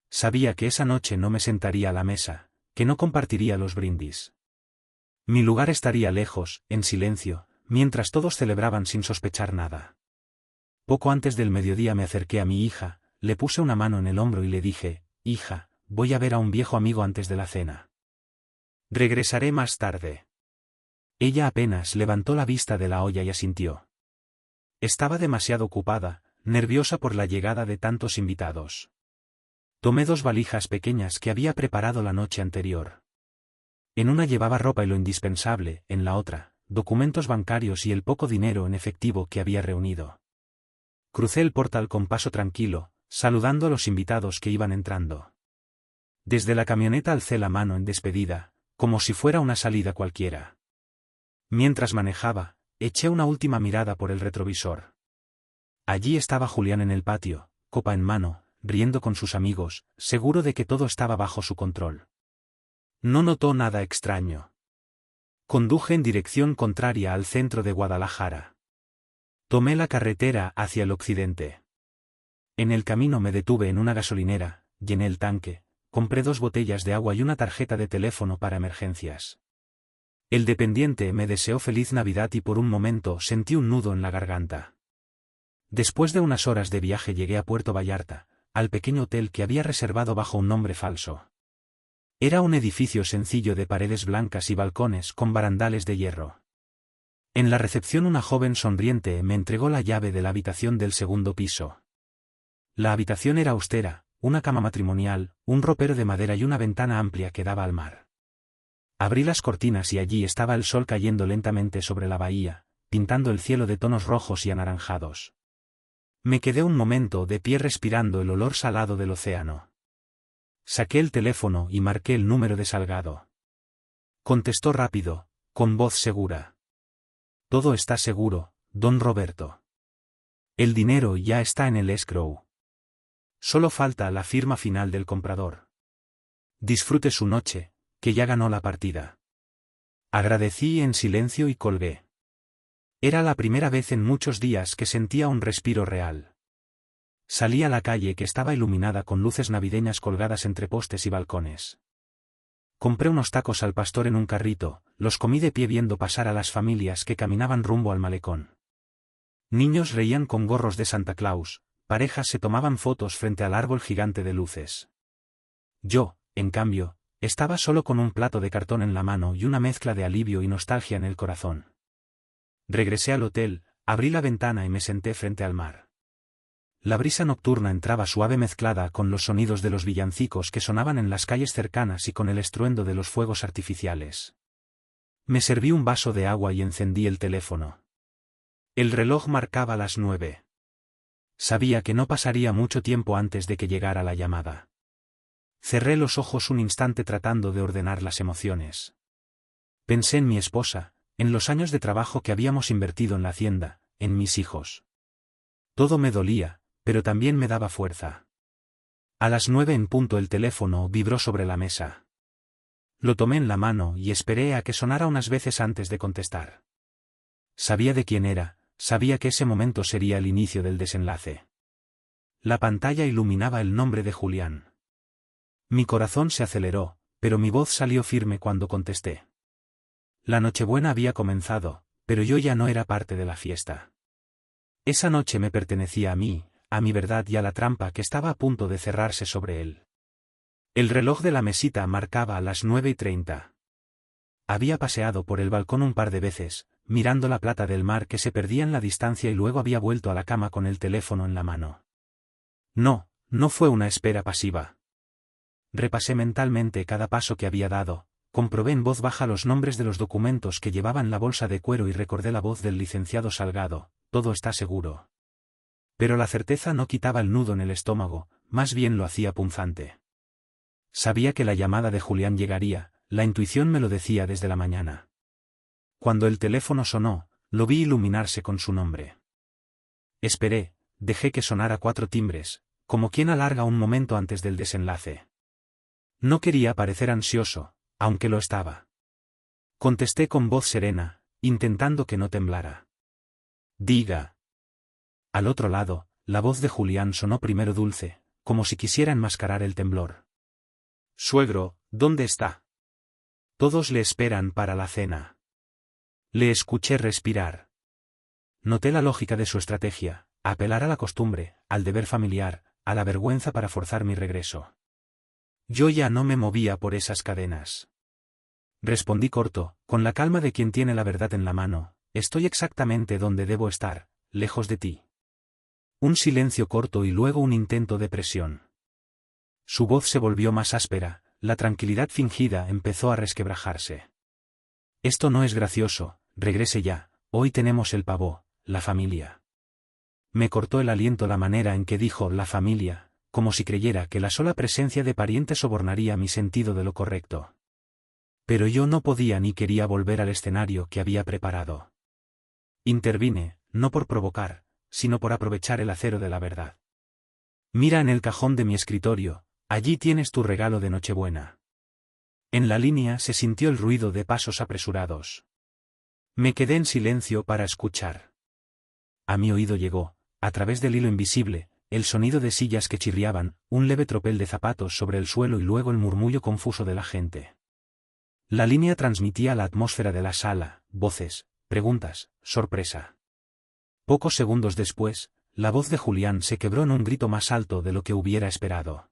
Sabía que esa noche no me sentaría a la mesa, que no compartiría los brindis. Mi lugar estaría lejos, en silencio, mientras todos celebraban sin sospechar nada. Poco antes del mediodía me acerqué a mi hija, le puse una mano en el hombro y le dije: hija, voy a ver a un viejo amigo antes de la cena. Regresaré más tarde. Ella apenas levantó la vista de la olla y asintió. Estaba demasiado ocupada, nerviosa por la llegada de tantos invitados. Tomé 2 valijas pequeñas que había preparado la noche anterior. En una llevaba ropa y lo indispensable, en la otra, documentos bancarios y el poco dinero en efectivo que había reunido. Crucé el portal con paso tranquilo, saludando a los invitados que iban entrando. Desde la camioneta alcé la mano en despedida, como si fuera una salida cualquiera. Mientras manejaba, eché una última mirada por el retrovisor. Allí estaba Julián en el patio, copa en mano, riendo con sus amigos, seguro de que todo estaba bajo su control. No notó nada extraño. Conduje en dirección contraria al centro de Guadalajara. Tomé la carretera hacia el occidente. En el camino me detuve en una gasolinera, llené el tanque, compré 2 botellas de agua y una tarjeta de teléfono para emergencias. El dependiente me deseó feliz Navidad y por un momento sentí un nudo en la garganta. Después de unas horas de viaje llegué a Puerto Vallarta, al pequeño hotel que había reservado bajo un nombre falso. Era un edificio sencillo de paredes blancas y balcones con barandales de hierro. En la recepción una joven sonriente me entregó la llave de la habitación del segundo piso. La habitación era austera, una cama matrimonial, un ropero de madera y una ventana amplia que daba al mar. Abrí las cortinas y allí estaba el sol cayendo lentamente sobre la bahía, pintando el cielo de tonos rojos y anaranjados. Me quedé un momento de pie respirando el olor salado del océano. Saqué el teléfono y marqué el número de Salgado. Contestó rápido, con voz segura. Todo está seguro, don Roberto. El dinero ya está en el escrow. Solo falta la firma final del comprador. Disfrute su noche, que ya ganó la partida. Agradecí en silencio y colgué. Era la primera vez en muchos días que sentía un respiro real. Salí a la calle que estaba iluminada con luces navideñas colgadas entre postes y balcones. Compré unos tacos al pastor en un carrito, los comí de pie viendo pasar a las familias que caminaban rumbo al malecón. Niños reían con gorros de Santa Claus, parejas se tomaban fotos frente al árbol gigante de luces. Yo, en cambio, estaba solo con un plato de cartón en la mano y una mezcla de alivio y nostalgia en el corazón. Regresé al hotel, abrí la ventana y me senté frente al mar. La brisa nocturna entraba suave mezclada con los sonidos de los villancicos que sonaban en las calles cercanas y con el estruendo de los fuegos artificiales. Me serví un vaso de agua y encendí el teléfono. El reloj marcaba las 9. Sabía que no pasaría mucho tiempo antes de que llegara la llamada. Cerré los ojos un instante tratando de ordenar las emociones. Pensé en mi esposa, en los años de trabajo que habíamos invertido en la hacienda, en mis hijos. Todo me dolía, pero también me daba fuerza. A las 9 en punto el teléfono vibró sobre la mesa. Lo tomé en la mano y esperé a que sonara unas veces antes de contestar. Sabía de quién era, sabía que ese momento sería el inicio del desenlace. La pantalla iluminaba el nombre de Julián. Mi corazón se aceleró, pero mi voz salió firme cuando contesté. La Nochebuena había comenzado, pero yo ya no era parte de la fiesta. Esa noche me pertenecía a mí, a mi verdad y a la trampa que estaba a punto de cerrarse sobre él. El reloj de la mesita marcaba a las 9:30. Había paseado por el balcón un par de veces, mirando la plata del mar que se perdía en la distancia y luego había vuelto a la cama con el teléfono en la mano. No, no fue una espera pasiva. Repasé mentalmente cada paso que había dado, comprobé en voz baja los nombres de los documentos que llevaba en la bolsa de cuero y recordé la voz del licenciado Salgado, todo está seguro. Pero la certeza no quitaba el nudo en el estómago, más bien lo hacía punzante. Sabía que la llamada de Julián llegaría, la intuición me lo decía desde la mañana. Cuando el teléfono sonó, lo vi iluminarse con su nombre. Esperé, dejé que sonara 4 timbres, como quien alarga un momento antes del desenlace. No quería parecer ansioso, aunque lo estaba. Contesté con voz serena, intentando que no temblara. Diga. Al otro lado, la voz de Julián sonó primero dulce, como si quisiera enmascarar el temblor. Suegro, ¿dónde está? Todos le esperan para la cena. Le escuché respirar. Noté la lógica de su estrategia, apelar a la costumbre, al deber familiar, a la vergüenza para forzar mi regreso. Yo ya no me movía por esas cadenas. Respondí corto, con la calma de quien tiene la verdad en la mano, estoy exactamente donde debo estar, lejos de ti. Un silencio corto y luego un intento de presión. Su voz se volvió más áspera, la tranquilidad fingida empezó a resquebrajarse. Esto no es gracioso, regrese ya, hoy tenemos el pavó, la familia. Me cortó el aliento la manera en que dijo la familia, como si creyera que la sola presencia de parientes sobornaría mi sentido de lo correcto. Pero yo no podía ni quería volver al escenario que había preparado. Intervine, no por provocar, sino por aprovechar el acero de la verdad. Mira en el cajón de mi escritorio, allí tienes tu regalo de Nochebuena. En la línea se sintió el ruido de pasos apresurados. Me quedé en silencio para escuchar. A mi oído llegó, a través del hilo invisible, el sonido de sillas que chirriaban, un leve tropel de zapatos sobre el suelo y luego el murmullo confuso de la gente. La línea transmitía la atmósfera de la sala, voces, preguntas, sorpresa. Pocos segundos después, la voz de Julián se quebró en un grito más alto de lo que hubiera esperado.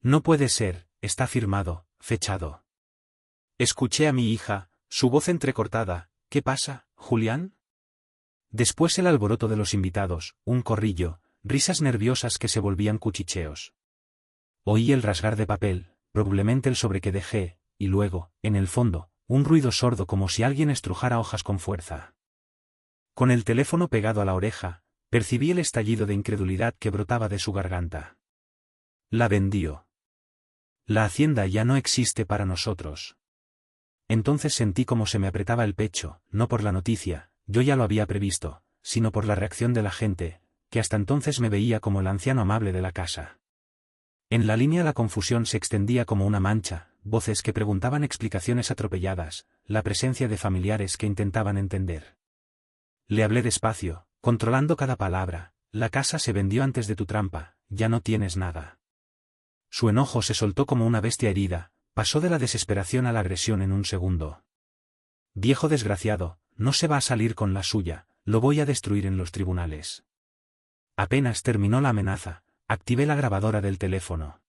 No puede ser, está firmado, fechado. Escuché a mi hija, su voz entrecortada, ¿qué pasa, Julián? Después el alboroto de los invitados, un corrillo, risas nerviosas que se volvían cuchicheos. Oí el rasgar de papel, probablemente el sobre que dejé, y luego, en el fondo, un ruido sordo como si alguien estrujara hojas con fuerza. Con el teléfono pegado a la oreja, percibí el estallido de incredulidad que brotaba de su garganta. La vendió. La hacienda ya no existe para nosotros. Entonces sentí como se me apretaba el pecho, no por la noticia, yo ya lo había previsto, sino por la reacción de la gente, que hasta entonces me veía como el anciano amable de la casa. En la línea la confusión se extendía como una mancha, voces que preguntaban explicaciones atropelladas, la presencia de familiares que intentaban entender. Le hablé despacio, controlando cada palabra, la casa se vendió antes de tu trampa, ya no tienes nada. Su enojo se soltó como una bestia herida, pasó de la desesperación a la agresión en un segundo. Viejo desgraciado, no se va a salir con la suya, lo voy a destruir en los tribunales. Apenas terminó la amenaza, activé la grabadora del teléfono.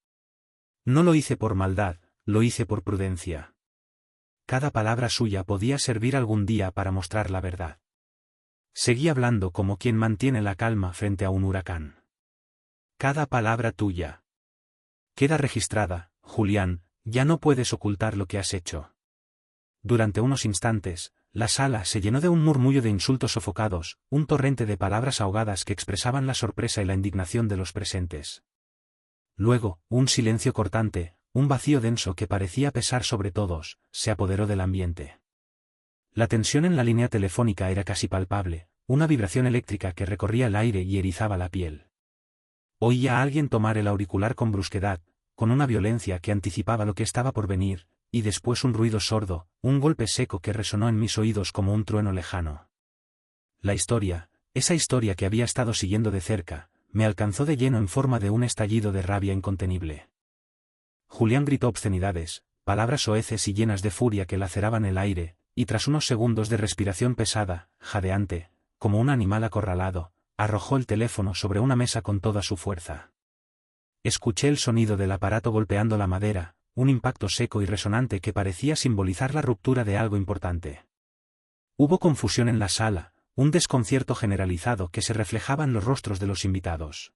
No lo hice por maldad, lo hice por prudencia. Cada palabra suya podía servir algún día para mostrar la verdad. Seguí hablando como quien mantiene la calma frente a un huracán. Cada palabra tuya queda registrada, Julián, ya no puedes ocultar lo que has hecho. Durante unos instantes, la sala se llenó de un murmullo de insultos sofocados, un torrente de palabras ahogadas que expresaban la sorpresa y la indignación de los presentes. Luego, un silencio cortante, un vacío denso que parecía pesar sobre todos, se apoderó del ambiente. La tensión en la línea telefónica era casi palpable, una vibración eléctrica que recorría el aire y erizaba la piel. Oía a alguien tomar el auricular con brusquedad, con una violencia que anticipaba lo que estaba por venir, y después un ruido sordo, un golpe seco que resonó en mis oídos como un trueno lejano. La historia, esa historia que había estado siguiendo de cerca, me alcanzó de lleno en forma de un estallido de rabia incontenible. Julián gritó obscenidades, palabras soeces y llenas de furia que laceraban el aire, y tras unos segundos de respiración pesada, jadeante, como un animal acorralado, arrojó el teléfono sobre una mesa con toda su fuerza. Escuché el sonido del aparato golpeando la madera, un impacto seco y resonante que parecía simbolizar la ruptura de algo importante. Hubo confusión en la sala, un desconcierto generalizado que se reflejaba en los rostros de los invitados.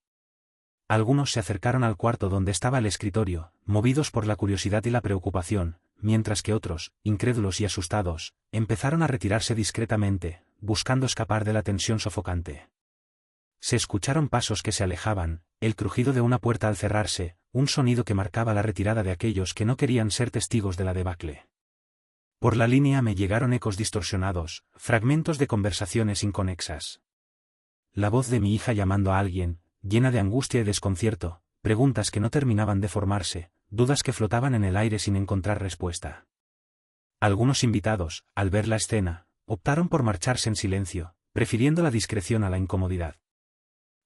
Algunos se acercaron al cuarto donde estaba el escritorio, movidos por la curiosidad y la preocupación, mientras que otros, incrédulos y asustados, empezaron a retirarse discretamente, buscando escapar de la tensión sofocante. Se escucharon pasos que se alejaban, el crujido de una puerta al cerrarse, un sonido que marcaba la retirada de aquellos que no querían ser testigos de la debacle. Por la línea me llegaron ecos distorsionados, fragmentos de conversaciones inconexas. La voz de mi hija llamando a alguien, llena de angustia y desconcierto, preguntas que no terminaban de formarse, dudas que flotaban en el aire sin encontrar respuesta. Algunos invitados, al ver la escena, optaron por marcharse en silencio, prefiriendo la discreción a la incomodidad.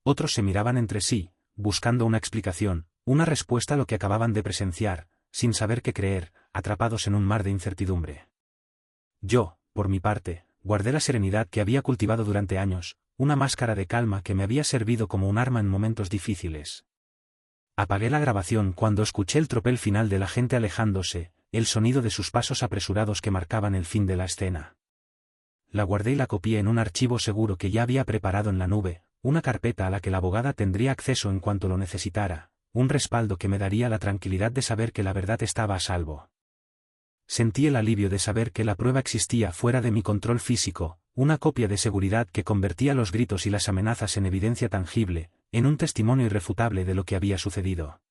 Otros se miraban entre sí, buscando una explicación, una respuesta a lo que acababan de presenciar, sin saber qué creer, atrapados en un mar de incertidumbre. Yo, por mi parte, guardé la serenidad que había cultivado durante años, una máscara de calma que me había servido como un arma en momentos difíciles. Apagué la grabación cuando escuché el tropel final de la gente alejándose, el sonido de sus pasos apresurados que marcaban el fin de la escena. La guardé y la copié en un archivo seguro que ya había preparado en la nube, una carpeta a la que la abogada tendría acceso en cuanto lo necesitara, un respaldo que me daría la tranquilidad de saber que la verdad estaba a salvo. Sentí el alivio de saber que la prueba existía fuera de mi control físico, una copia de seguridad que convertía los gritos y las amenazas en evidencia tangible, en un testimonio irrefutable de lo que había sucedido.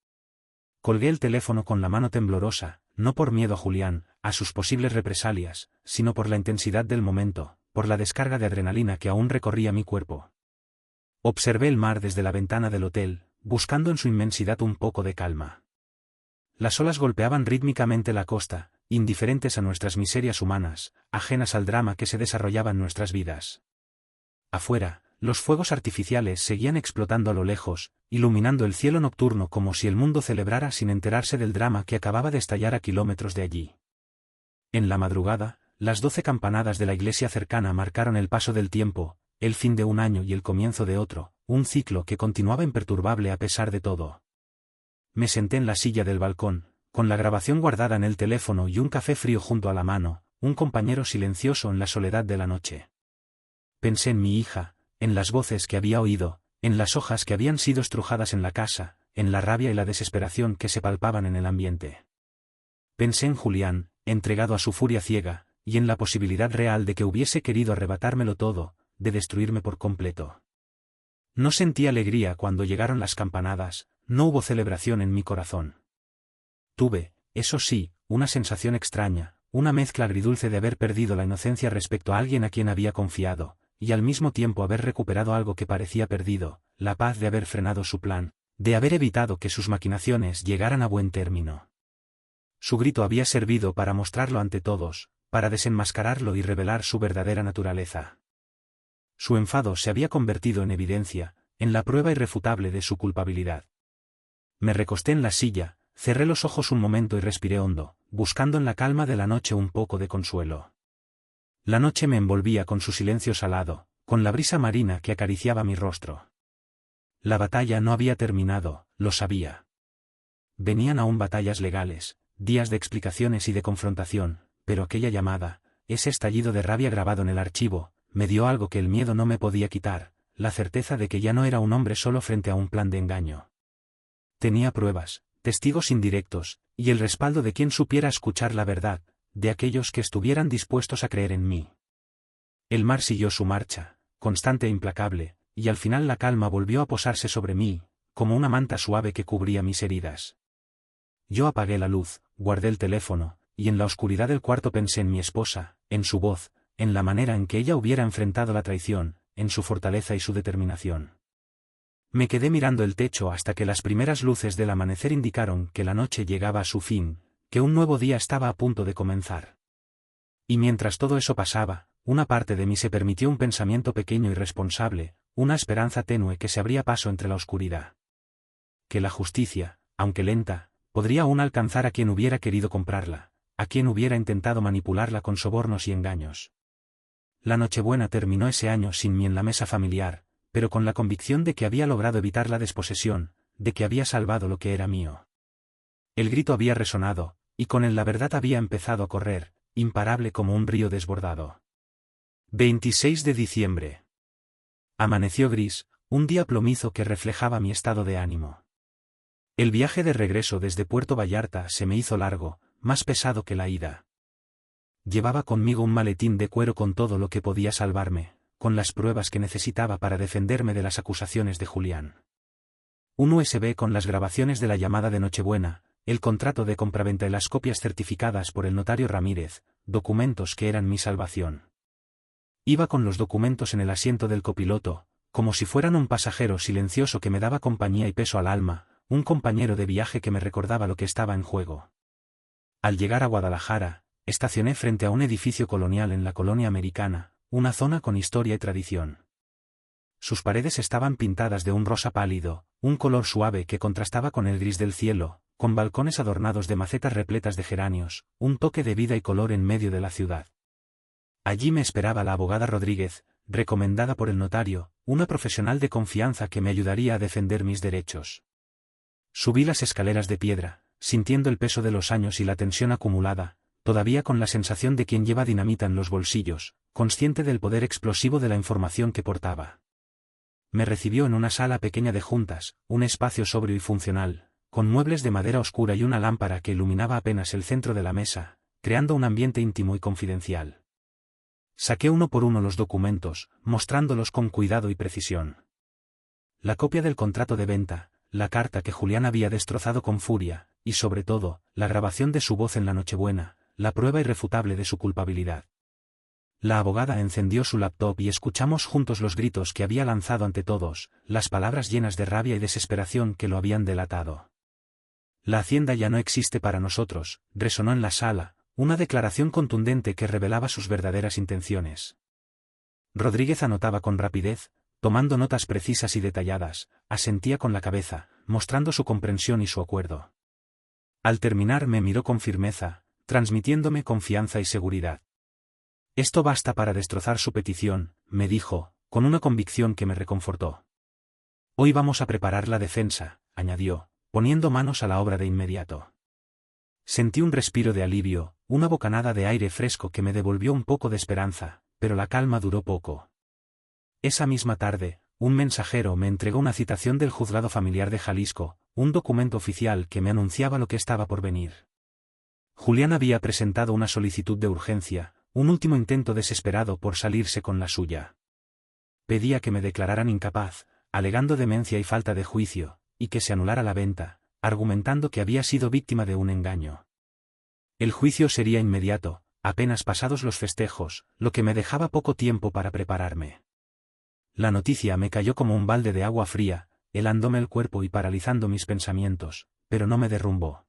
Colgué el teléfono con la mano temblorosa, no por miedo a Julián, a sus posibles represalias, sino por la intensidad del momento, por la descarga de adrenalina que aún recorría mi cuerpo. Observé el mar desde la ventana del hotel, buscando en su inmensidad un poco de calma. Las olas golpeaban rítmicamente la costa, indiferentes a nuestras miserias humanas, ajenas al drama que se desarrollaba en nuestras vidas. Afuera, los fuegos artificiales seguían explotando a lo lejos, iluminando el cielo nocturno como si el mundo celebrara sin enterarse del drama que acababa de estallar a kilómetros de allí. En la madrugada, las 12 campanadas de la iglesia cercana marcaron el paso del tiempo, el fin de un año y el comienzo de otro, un ciclo que continuaba imperturbable a pesar de todo. Me senté en la silla del balcón, con la grabación guardada en el teléfono y un café frío junto a la mano, un compañero silencioso en la soledad de la noche. Pensé en mi hija, en las voces que había oído, en las hojas que habían sido estrujadas en la casa, en la rabia y la desesperación que se palpaban en el ambiente. Pensé en Julián, entregado a su furia ciega, y en la posibilidad real de que hubiese querido arrebatármelo todo, de destruirme por completo. No sentí alegría cuando llegaron las campanadas, no hubo celebración en mi corazón. Tuve, eso sí, una sensación extraña, una mezcla agridulce de haber perdido la inocencia respecto a alguien a quien había confiado, y al mismo tiempo haber recuperado algo que parecía perdido, la paz de haber frenado su plan, de haber evitado que sus maquinaciones llegaran a buen término. Su grito había servido para mostrarlo ante todos, para desenmascararlo y revelar su verdadera naturaleza. Su enfado se había convertido en evidencia, en la prueba irrefutable de su culpabilidad. Me recosté en la silla, cerré los ojos un momento y respiré hondo, buscando en la calma de la noche un poco de consuelo. La noche me envolvía con su silencio salado, con la brisa marina que acariciaba mi rostro. La batalla no había terminado, lo sabía. Venían aún batallas legales, días de explicaciones y de confrontación, pero aquella llamada, ese estallido de rabia grabado en el archivo, me dio algo que el miedo no me podía quitar, la certeza de que ya no era un hombre solo frente a un plan de engaño. Tenía pruebas, testigos indirectos, y el respaldo de quien supiera escuchar la verdad, de aquellos que estuvieran dispuestos a creer en mí. El mar siguió su marcha, constante e implacable, y al final la calma volvió a posarse sobre mí, como una manta suave que cubría mis heridas. Yo apagué la luz, guardé el teléfono, y en la oscuridad del cuarto pensé en mi esposa, en su voz, en la manera en que ella hubiera enfrentado la traición, en su fortaleza y su determinación. Me quedé mirando el techo hasta que las primeras luces del amanecer indicaron que la noche llegaba a su fin, que un nuevo día estaba a punto de comenzar. Y mientras todo eso pasaba, una parte de mí se permitió un pensamiento pequeño y responsable, una esperanza tenue que se abría paso entre la oscuridad. Que la justicia, aunque lenta, podría aún alcanzar a quien hubiera querido comprarla, a quien hubiera intentado manipularla con sobornos y engaños. La Nochebuena terminó ese año sin mí en la mesa familiar, pero con la convicción de que había logrado evitar la desposesión, de que había salvado lo que era mío. El grito había resonado, y con él la verdad había empezado a correr, imparable como un río desbordado. 26 de diciembre. Amaneció gris, un día plomizo que reflejaba mi estado de ánimo. El viaje de regreso desde Puerto Vallarta se me hizo largo, más pesado que la ida. Llevaba conmigo un maletín de cuero con todo lo que podía salvarme, con las pruebas que necesitaba para defenderme de las acusaciones de Julián. Un USB con las grabaciones de la llamada de Nochebuena, el contrato de compraventa y las copias certificadas por el notario Ramírez, documentos que eran mi salvación. Iba con los documentos en el asiento del copiloto, como si fueran un pasajero silencioso que me daba compañía y peso al alma, un compañero de viaje que me recordaba lo que estaba en juego. Al llegar a Guadalajara, estacioné frente a un edificio colonial en la colonia americana, una zona con historia y tradición. Sus paredes estaban pintadas de un rosa pálido, un color suave que contrastaba con el gris del cielo, con balcones adornados de macetas repletas de geranios, un toque de vida y color en medio de la ciudad. Allí me esperaba la abogada Rodríguez, recomendada por el notario, una profesional de confianza que me ayudaría a defender mis derechos. Subí las escaleras de piedra, sintiendo el peso de los años y la tensión acumulada, todavía con la sensación de quien lleva dinamita en los bolsillos, consciente del poder explosivo de la información que portaba. Me recibió en una sala pequeña de juntas, un espacio sobrio y funcional, con muebles de madera oscura y una lámpara que iluminaba apenas el centro de la mesa, creando un ambiente íntimo y confidencial. Saqué uno por uno los documentos, mostrándolos con cuidado y precisión. La copia del contrato de venta, la carta que Julián había destrozado con furia, y sobre todo, la grabación de su voz en la Nochebuena, la prueba irrefutable de su culpabilidad. La abogada encendió su laptop y escuchamos juntos los gritos que había lanzado ante todos, las palabras llenas de rabia y desesperación que lo habían delatado. La hacienda ya no existe para nosotros, resonó en la sala, una declaración contundente que revelaba sus verdaderas intenciones. Rodríguez anotaba con rapidez, tomando notas precisas y detalladas, asentía con la cabeza, mostrando su comprensión y su acuerdo. Al terminar me miró con firmeza, transmitiéndome confianza y seguridad. Esto basta para destrozar su petición, me dijo, con una convicción que me reconfortó. Hoy vamos a preparar la defensa, añadió, poniendo manos a la obra de inmediato. Sentí un respiro de alivio, una bocanada de aire fresco que me devolvió un poco de esperanza, pero la calma duró poco. Esa misma tarde, un mensajero me entregó una citación del Juzgado Familiar de Jalisco, un documento oficial que me anunciaba lo que estaba por venir. Julián había presentado una solicitud de urgencia, un último intento desesperado por salirse con la suya. Pedía que me declararan incapaz, alegando demencia y falta de juicio, y que se anulara la venta, argumentando que había sido víctima de un engaño. El juicio sería inmediato, apenas pasados los festejos, lo que me dejaba poco tiempo para prepararme. La noticia me cayó como un balde de agua fría, helándome el cuerpo y paralizando mis pensamientos, pero no me derrumbó.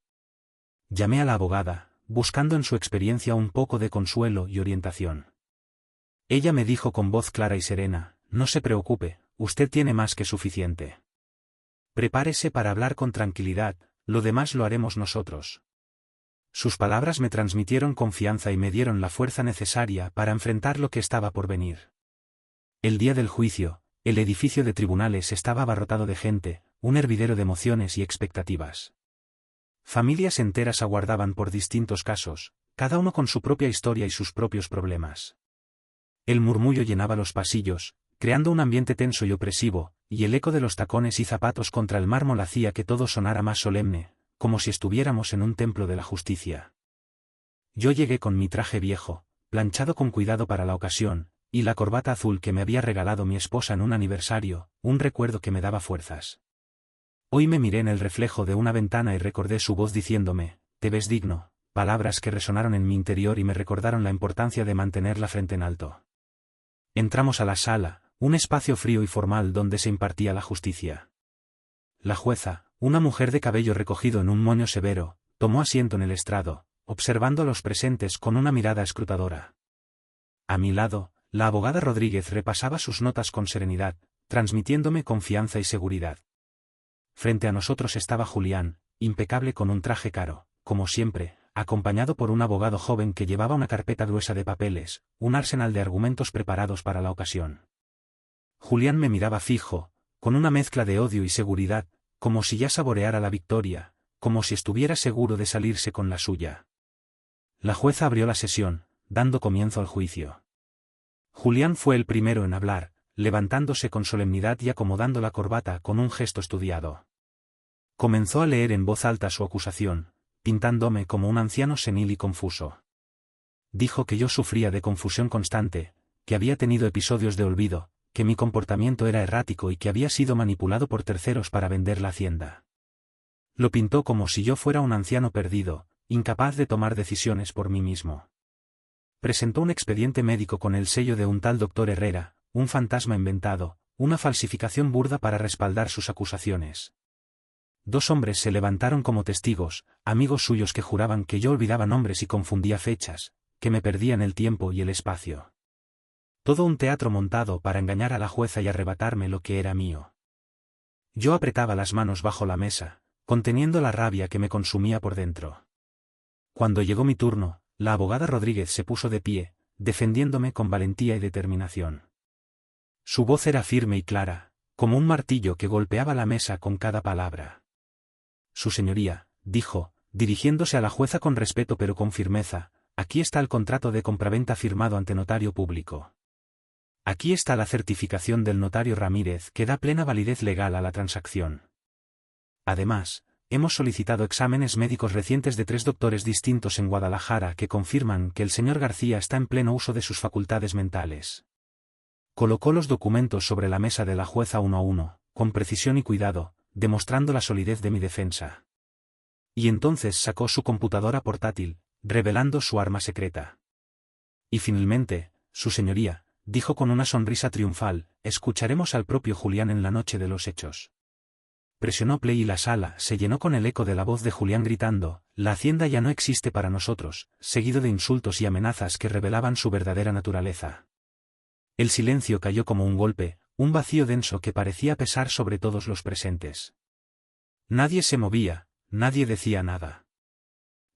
Llamé a la abogada, buscando en su experiencia un poco de consuelo y orientación. Ella me dijo con voz clara y serena: no se preocupe, usted tiene más que suficiente. Prepárese para hablar con tranquilidad, lo demás lo haremos nosotros. Sus palabras me transmitieron confianza y me dieron la fuerza necesaria para enfrentar lo que estaba por venir. El día del juicio, el edificio de tribunales estaba abarrotado de gente, un hervidero de emociones y expectativas. Familias enteras aguardaban por distintos casos, cada uno con su propia historia y sus propios problemas. El murmullo llenaba los pasillos, creando un ambiente tenso y opresivo, y el eco de los tacones y zapatos contra el mármol hacía que todo sonara más solemne, como si estuviéramos en un templo de la justicia. Yo llegué con mi traje viejo, planchado con cuidado para la ocasión, y la corbata azul que me había regalado mi esposa en un aniversario, un recuerdo que me daba fuerzas. Hoy me miré en el reflejo de una ventana y recordé su voz diciéndome: te ves digno, palabras que resonaron en mi interior y me recordaron la importancia de mantener la frente en alto. Entramos a la sala, un espacio frío y formal donde se impartía la justicia. La jueza, una mujer de cabello recogido en un moño severo, tomó asiento en el estrado, observando a los presentes con una mirada escrutadora. A mi lado, la abogada Rodríguez repasaba sus notas con serenidad, transmitiéndome confianza y seguridad. Frente a nosotros estaba Julián, impecable con un traje caro, como siempre, acompañado por un abogado joven que llevaba una carpeta gruesa de papeles, un arsenal de argumentos preparados para la ocasión. Julián me miraba fijo, con una mezcla de odio y seguridad, como si ya saboreara la victoria, como si estuviera seguro de salirse con la suya. La jueza abrió la sesión, dando comienzo al juicio. Julián fue el primero en hablar, levantándose con solemnidad y acomodando la corbata con un gesto estudiado. Comenzó a leer en voz alta su acusación, pintándome como un anciano senil y confuso. Dijo que yo sufría de confusión constante, que había tenido episodios de olvido, que mi comportamiento era errático y que había sido manipulado por terceros para vender la hacienda. Lo pintó como si yo fuera un anciano perdido, incapaz de tomar decisiones por mí mismo. Presentó un expediente médico con el sello de un tal doctor Herrera, un fantasma inventado, una falsificación burda para respaldar sus acusaciones. 2 hombres se levantaron como testigos, amigos suyos que juraban que yo olvidaba nombres y confundía fechas, que me perdía en el tiempo y el espacio. Todo un teatro montado para engañar a la jueza y arrebatarme lo que era mío. Yo apretaba las manos bajo la mesa, conteniendo la rabia que me consumía por dentro. Cuando llegó mi turno, la abogada Rodríguez se puso de pie, defendiéndome con valentía y determinación. Su voz era firme y clara, como un martillo que golpeaba la mesa con cada palabra. Su señoría, dijo, dirigiéndose a la jueza con respeto pero con firmeza, aquí está el contrato de compraventa firmado ante notario público. Aquí está la certificación del notario Ramírez que da plena validez legal a la transacción. Además, hemos solicitado exámenes médicos recientes de 3 doctores distintos en Guadalajara que confirman que el señor García está en pleno uso de sus facultades mentales. Colocó los documentos sobre la mesa de la jueza uno a uno, con precisión y cuidado, demostrando la solidez de mi defensa. Y entonces sacó su computadora portátil, revelando su arma secreta. Y finalmente, su señoría, dijo con una sonrisa triunfal, escucharemos al propio Julián en la noche de los hechos. Presionó play y la sala se llenó con el eco de la voz de Julián gritando: la hacienda ya no existe para nosotros, seguido de insultos y amenazas que revelaban su verdadera naturaleza. El silencio cayó como un golpe, un vacío denso que parecía pesar sobre todos los presentes. Nadie se movía, nadie decía nada.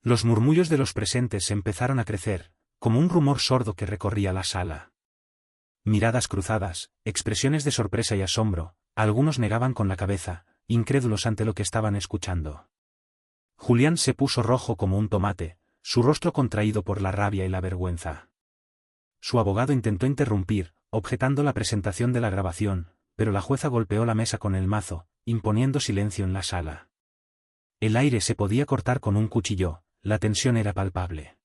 Los murmullos de los presentes empezaron a crecer, como un rumor sordo que recorría la sala. Miradas cruzadas, expresiones de sorpresa y asombro, algunos negaban con la cabeza, incrédulos ante lo que estaban escuchando. Julián se puso rojo como un tomate, su rostro contraído por la rabia y la vergüenza. Su abogado intentó interrumpir, objetando la presentación de la grabación, pero la jueza golpeó la mesa con el mazo, imponiendo silencio en la sala. El aire se podía cortar con un cuchillo, la tensión era palpable.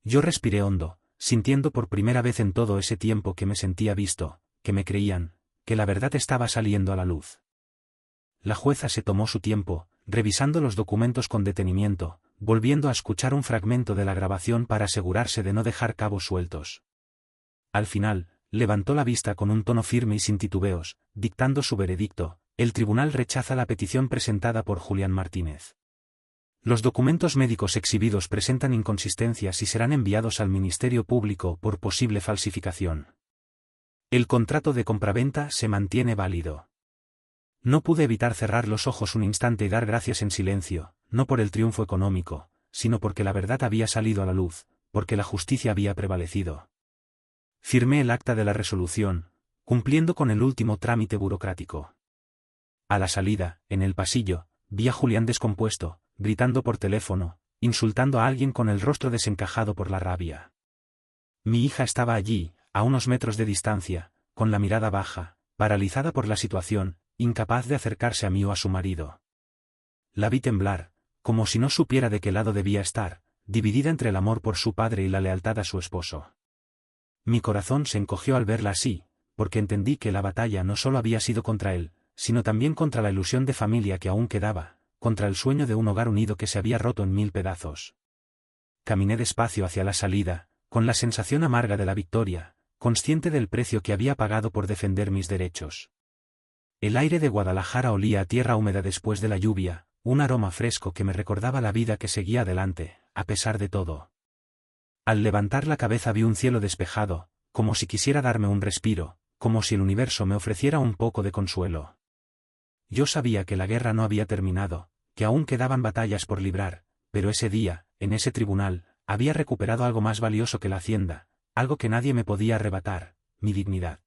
Yo respiré hondo, sintiendo por primera vez en todo ese tiempo que me sentía visto, que me creían, que la verdad estaba saliendo a la luz. La jueza se tomó su tiempo, revisando los documentos con detenimiento, volviendo a escuchar un fragmento de la grabación para asegurarse de no dejar cabos sueltos. Al final, levantó la vista con un tono firme y sin titubeos, dictando su veredicto: el tribunal rechaza la petición presentada por Julián Martínez. Los documentos médicos exhibidos presentan inconsistencias y serán enviados al Ministerio Público por posible falsificación. El contrato de compraventa se mantiene válido. No pude evitar cerrar los ojos un instante y dar gracias en silencio, no por el triunfo económico, sino porque la verdad había salido a la luz, porque la justicia había prevalecido. Firmé el acta de la resolución, cumpliendo con el último trámite burocrático. A la salida, en el pasillo, vi a Julián descompuesto, gritando por teléfono, insultando a alguien con el rostro desencajado por la rabia. Mi hija estaba allí, a unos metros de distancia, con la mirada baja, paralizada por la situación, incapaz de acercarse a mí o a su marido. La vi temblar, como si no supiera de qué lado debía estar, dividida entre el amor por su padre y la lealtad a su esposo. Mi corazón se encogió al verla así, porque entendí que la batalla no solo había sido contra él, sino también contra la ilusión de familia que aún quedaba, contra el sueño de un hogar unido que se había roto en 1000 pedazos. Caminé despacio hacia la salida, con la sensación amarga de la victoria, consciente del precio que había pagado por defender mis derechos. El aire de Guadalajara olía a tierra húmeda después de la lluvia, un aroma fresco que me recordaba la vida que seguía adelante, a pesar de todo. Al levantar la cabeza vi un cielo despejado, como si quisiera darme un respiro, como si el universo me ofreciera un poco de consuelo. Yo sabía que la guerra no había terminado, que aún quedaban batallas por librar, pero ese día, en ese tribunal, había recuperado algo más valioso que la hacienda, algo que nadie me podía arrebatar: mi dignidad.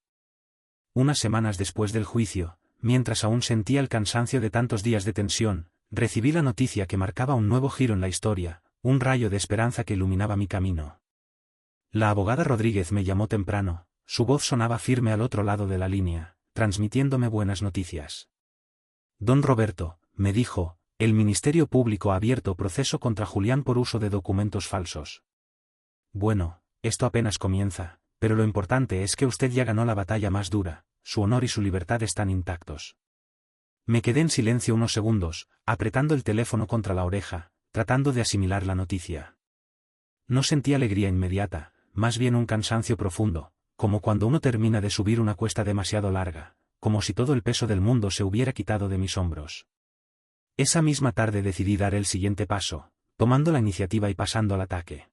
Unas semanas después del juicio, mientras aún sentía el cansancio de tantos días de tensión, recibí la noticia que marcaba un nuevo giro en la historia, un rayo de esperanza que iluminaba mi camino. La abogada Rodríguez me llamó temprano, su voz sonaba firme al otro lado de la línea, transmitiéndome buenas noticias. Don Roberto, me dijo, el Ministerio Público ha abierto proceso contra Julián por uso de documentos falsos. Bueno, esto apenas comienza, pero lo importante es que usted ya ganó la batalla más dura, su honor y su libertad están intactos. Me quedé en silencio unos segundos, apretando el teléfono contra la oreja, tratando de asimilar la noticia. No sentí alegría inmediata, más bien un cansancio profundo, como cuando uno termina de subir una cuesta demasiado larga, como si todo el peso del mundo se hubiera quitado de mis hombros. Esa misma tarde decidí dar el siguiente paso, tomando la iniciativa y pasando al ataque.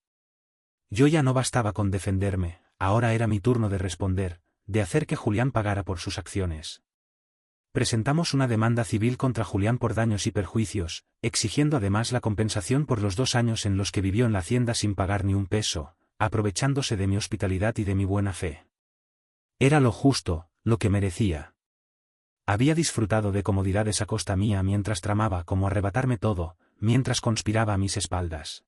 Yo ya no bastaba con defenderme, ahora era mi turno de responder, de hacer que Julián pagara por sus acciones. Presentamos una demanda civil contra Julián por daños y perjuicios, exigiendo además la compensación por los 2 años en los que vivió en la hacienda sin pagar ni un peso, aprovechándose de mi hospitalidad y de mi buena fe. Era lo justo, lo que merecía. Había disfrutado de comodidades a costa mía mientras tramaba cómo arrebatarme todo, mientras conspiraba a mis espaldas.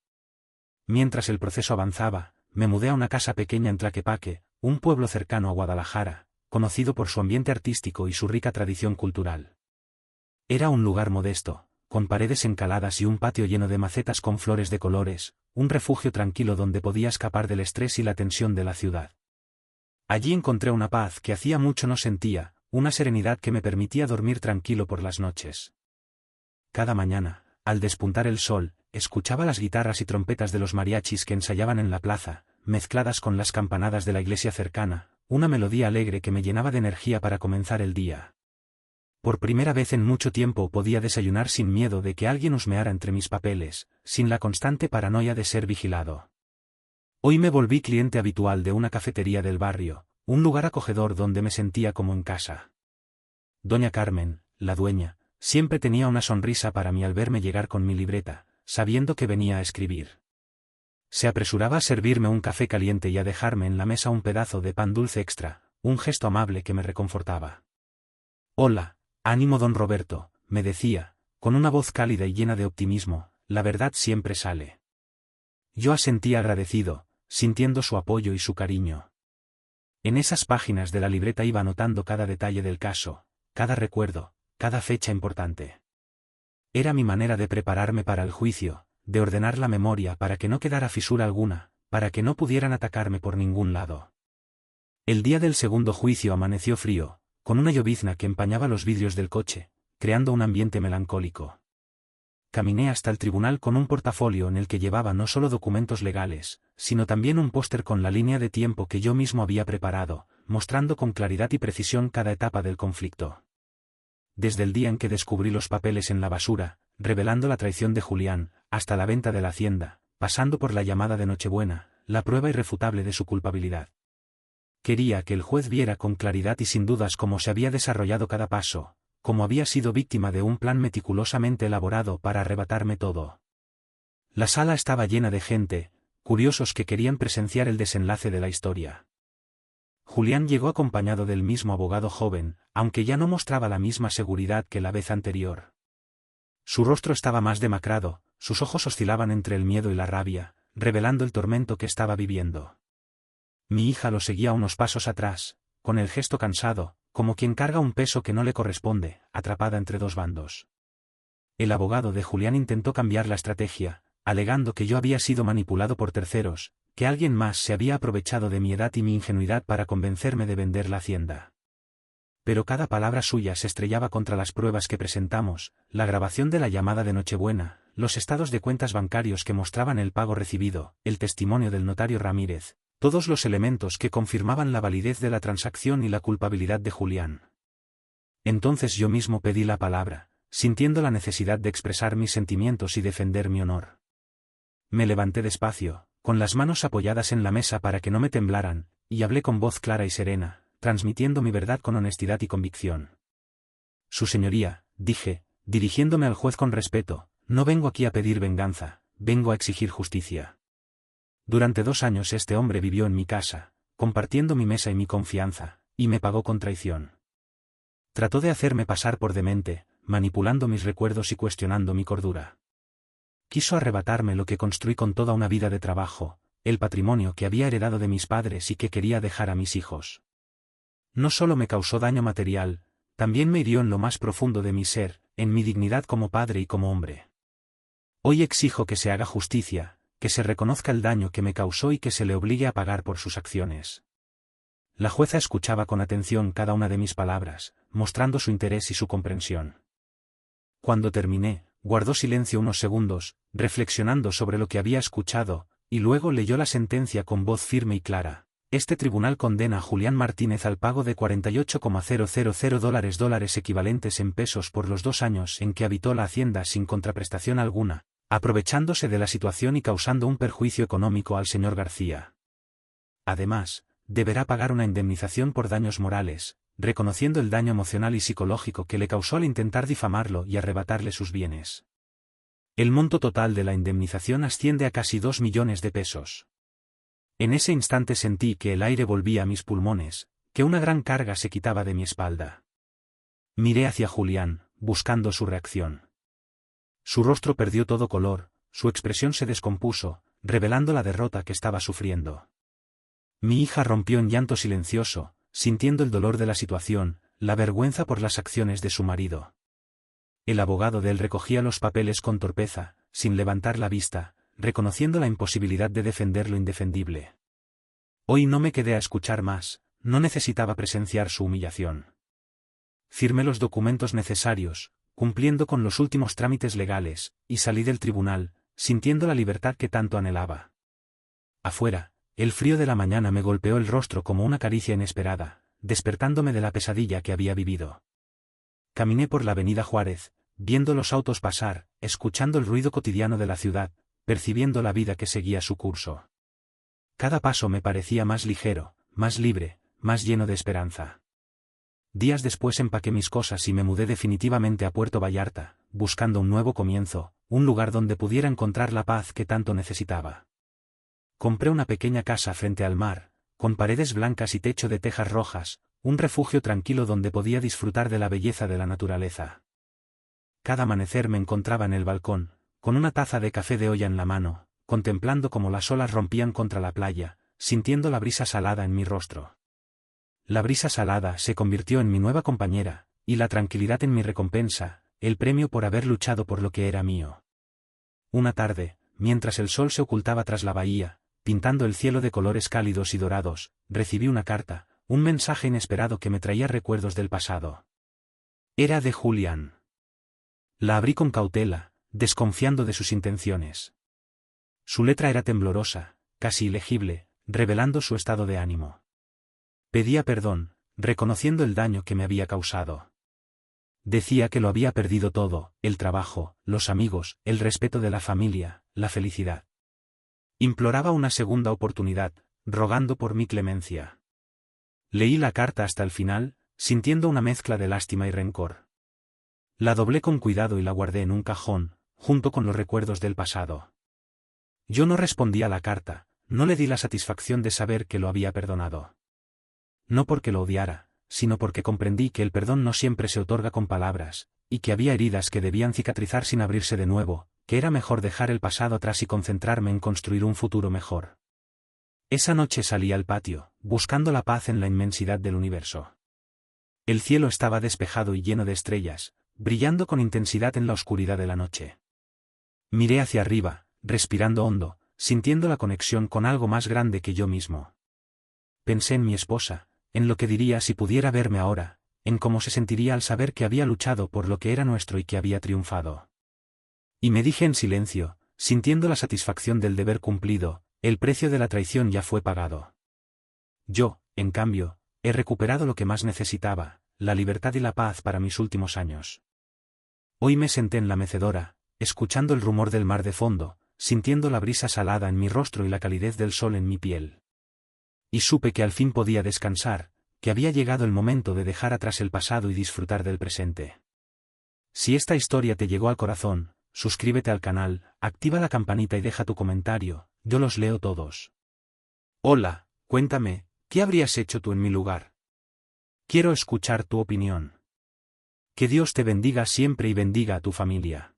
Mientras el proceso avanzaba, me mudé a una casa pequeña en Tlaquepaque, un pueblo cercano a Guadalajara, conocido por su ambiente artístico y su rica tradición cultural. Era un lugar modesto, con paredes encaladas y un patio lleno de macetas con flores de colores, un refugio tranquilo donde podía escapar del estrés y la tensión de la ciudad. Allí encontré una paz que hacía mucho no sentía, una serenidad que me permitía dormir tranquilo por las noches. Cada mañana, al despuntar el sol, escuchaba las guitarras y trompetas de los mariachis que ensayaban en la plaza, mezcladas con las campanadas de la iglesia cercana, una melodía alegre que me llenaba de energía para comenzar el día. Por primera vez en mucho tiempo podía desayunar sin miedo de que alguien husmeara entre mis papeles, sin la constante paranoia de ser vigilado. Hoy me volví cliente habitual de una cafetería del barrio, un lugar acogedor donde me sentía como en casa. Doña Carmen, la dueña, siempre tenía una sonrisa para mí al verme llegar con mi libreta, sabiendo que venía a escribir. Se apresuraba a servirme un café caliente y a dejarme en la mesa un pedazo de pan dulce extra, un gesto amable que me reconfortaba. «Hola, ánimo don Roberto», me decía, con una voz cálida y llena de optimismo, «la verdad siempre sale». Yo asentía agradecido, sintiendo su apoyo y su cariño. En esas páginas de la libreta iba anotando cada detalle del caso, cada recuerdo, cada fecha importante. Era mi manera de prepararme para el juicio, de ordenar la memoria para que no quedara fisura alguna, para que no pudieran atacarme por ningún lado. El día del segundo juicio amaneció frío, con una llovizna que empañaba los vidrios del coche, creando un ambiente melancólico. Caminé hasta el tribunal con un portafolio en el que llevaba no solo documentos legales, sino también un póster con la línea de tiempo que yo mismo había preparado, mostrando con claridad y precisión cada etapa del conflicto. Desde el día en que descubrí los papeles en la basura, revelando la traición de Julián, hasta la venta de la hacienda, pasando por la llamada de Nochebuena, la prueba irrefutable de su culpabilidad. Quería que el juez viera con claridad y sin dudas cómo se había desarrollado cada paso, cómo había sido víctima de un plan meticulosamente elaborado para arrebatarme todo. La sala estaba llena de gente, curiosos que querían presenciar el desenlace de la historia. Julián llegó acompañado del mismo abogado joven, aunque ya no mostraba la misma seguridad que la vez anterior. Su rostro estaba más demacrado, sus ojos oscilaban entre el miedo y la rabia, revelando el tormento que estaba viviendo. Mi hija lo seguía unos pasos atrás, con el gesto cansado, como quien carga un peso que no le corresponde, atrapada entre dos bandos. El abogado de Julián intentó cambiar la estrategia, alegando que yo había sido manipulado por terceros, que alguien más se había aprovechado de mi edad y mi ingenuidad para convencerme de vender la hacienda. Pero cada palabra suya se estrellaba contra las pruebas que presentamos, la grabación de la llamada de Nochebuena, los estados de cuentas bancarios que mostraban el pago recibido, el testimonio del notario Ramírez, todos los elementos que confirmaban la validez de la transacción y la culpabilidad de Julián. Entonces yo mismo pedí la palabra, sintiendo la necesidad de expresar mis sentimientos y defender mi honor. Me levanté despacio, con las manos apoyadas en la mesa para que no me temblaran, y hablé con voz clara y serena, transmitiendo mi verdad con honestidad y convicción. Su señoría, dije, dirigiéndome al juez con respeto, no vengo aquí a pedir venganza, vengo a exigir justicia. Durante 2 años este hombre vivió en mi casa, compartiendo mi mesa y mi confianza, y me pagó con traición. Trató de hacerme pasar por demente, manipulando mis recuerdos y cuestionando mi cordura. Quiso arrebatarme lo que construí con toda una vida de trabajo, el patrimonio que había heredado de mis padres y que quería dejar a mis hijos. No solo me causó daño material, también me hirió en lo más profundo de mi ser, en mi dignidad como padre y como hombre. Hoy exijo que se haga justicia, que se reconozca el daño que me causó y que se le obligue a pagar por sus acciones. La jueza escuchaba con atención cada una de mis palabras, mostrando su interés y su comprensión. Cuando terminé, guardó silencio unos segundos, reflexionando sobre lo que había escuchado, y luego leyó la sentencia con voz firme y clara. Este tribunal condena a Julián Martínez al pago de $48,000 equivalentes en pesos por los 2 años en que habitó la hacienda sin contraprestación alguna, aprovechándose de la situación y causando un perjuicio económico al señor García. Además, deberá pagar una indemnización por daños morales, reconociendo el daño emocional y psicológico que le causó al intentar difamarlo y arrebatarle sus bienes. El monto total de la indemnización asciende a casi 2 millones de pesos. En ese instante sentí que el aire volvía a mis pulmones, que una gran carga se quitaba de mi espalda. Miré hacia Julián, buscando su reacción. Su rostro perdió todo color, su expresión se descompuso, revelando la derrota que estaba sufriendo. Mi hija rompió en llanto silencioso, sintiendo el dolor de la situación, la vergüenza por las acciones de su marido. El abogado de él recogía los papeles con torpeza, sin levantar la vista, reconociendo la imposibilidad de defender lo indefendible. Hoy no me quedé a escuchar más, no necesitaba presenciar su humillación. Firmé los documentos necesarios, cumpliendo con los últimos trámites legales, y salí del tribunal, sintiendo la libertad que tanto anhelaba. Afuera, el frío de la mañana me golpeó el rostro como una caricia inesperada, despertándome de la pesadilla que había vivido. Caminé por la avenida Juárez, viendo los autos pasar, escuchando el ruido cotidiano de la ciudad, percibiendo la vida que seguía su curso. Cada paso me parecía más ligero, más libre, más lleno de esperanza. Días después empaqué mis cosas y me mudé definitivamente a Puerto Vallarta, buscando un nuevo comienzo, un lugar donde pudiera encontrar la paz que tanto necesitaba. Compré una pequeña casa frente al mar, con paredes blancas y techo de tejas rojas, un refugio tranquilo donde podía disfrutar de la belleza de la naturaleza. Cada amanecer me encontraba en el balcón, con una taza de café de olla en la mano, contemplando cómo las olas rompían contra la playa, sintiendo la brisa salada en mi rostro. la brisa salada se convirtió en mi nueva compañera, y la tranquilidad en mi recompensa, el premio por haber luchado por lo que era mío. Una tarde, mientras el sol se ocultaba tras la bahía, pintando el cielo de colores cálidos y dorados, recibí una carta, un mensaje inesperado que me traía recuerdos del pasado. Era de Julián. La abrí con cautela, desconfiando de sus intenciones. Su letra era temblorosa, casi ilegible, revelando su estado de ánimo. Pedía perdón, reconociendo el daño que me había causado. Decía que lo había perdido todo, el trabajo, los amigos, el respeto de la familia, la felicidad. Imploraba una segunda oportunidad, rogando por mi clemencia. Leí la carta hasta el final, sintiendo una mezcla de lástima y rencor. La doblé con cuidado y la guardé en un cajón, junto con los recuerdos del pasado. Yo no respondí a la carta, no le di la satisfacción de saber que lo había perdonado. No porque lo odiara, sino porque comprendí que el perdón no siempre se otorga con palabras, y que había heridas que debían cicatrizar sin abrirse de nuevo, que era mejor dejar el pasado atrás y concentrarme en construir un futuro mejor. Esa noche salí al patio, buscando la paz en la inmensidad del universo. El cielo estaba despejado y lleno de estrellas, brillando con intensidad en la oscuridad de la noche. Miré hacia arriba, respirando hondo, sintiendo la conexión con algo más grande que yo mismo. Pensé en mi esposa, en lo que diría si pudiera verme ahora, en cómo se sentiría al saber que había luchado por lo que era nuestro y que había triunfado. Y me dije en silencio, sintiendo la satisfacción del deber cumplido, el precio de la traición ya fue pagado. Yo, en cambio, he recuperado lo que más necesitaba, la libertad y la paz para mis últimos años. Hoy me senté en la mecedora, escuchando el rumor del mar de fondo, sintiendo la brisa salada en mi rostro y la calidez del sol en mi piel. Y supe que al fin podía descansar, que había llegado el momento de dejar atrás el pasado y disfrutar del presente. Si esta historia te llegó al corazón, suscríbete al canal, activa la campanita y deja tu comentario, yo los leo todos. Hola, cuéntame, ¿qué habrías hecho tú en mi lugar? Quiero escuchar tu opinión. Que Dios te bendiga siempre y bendiga a tu familia.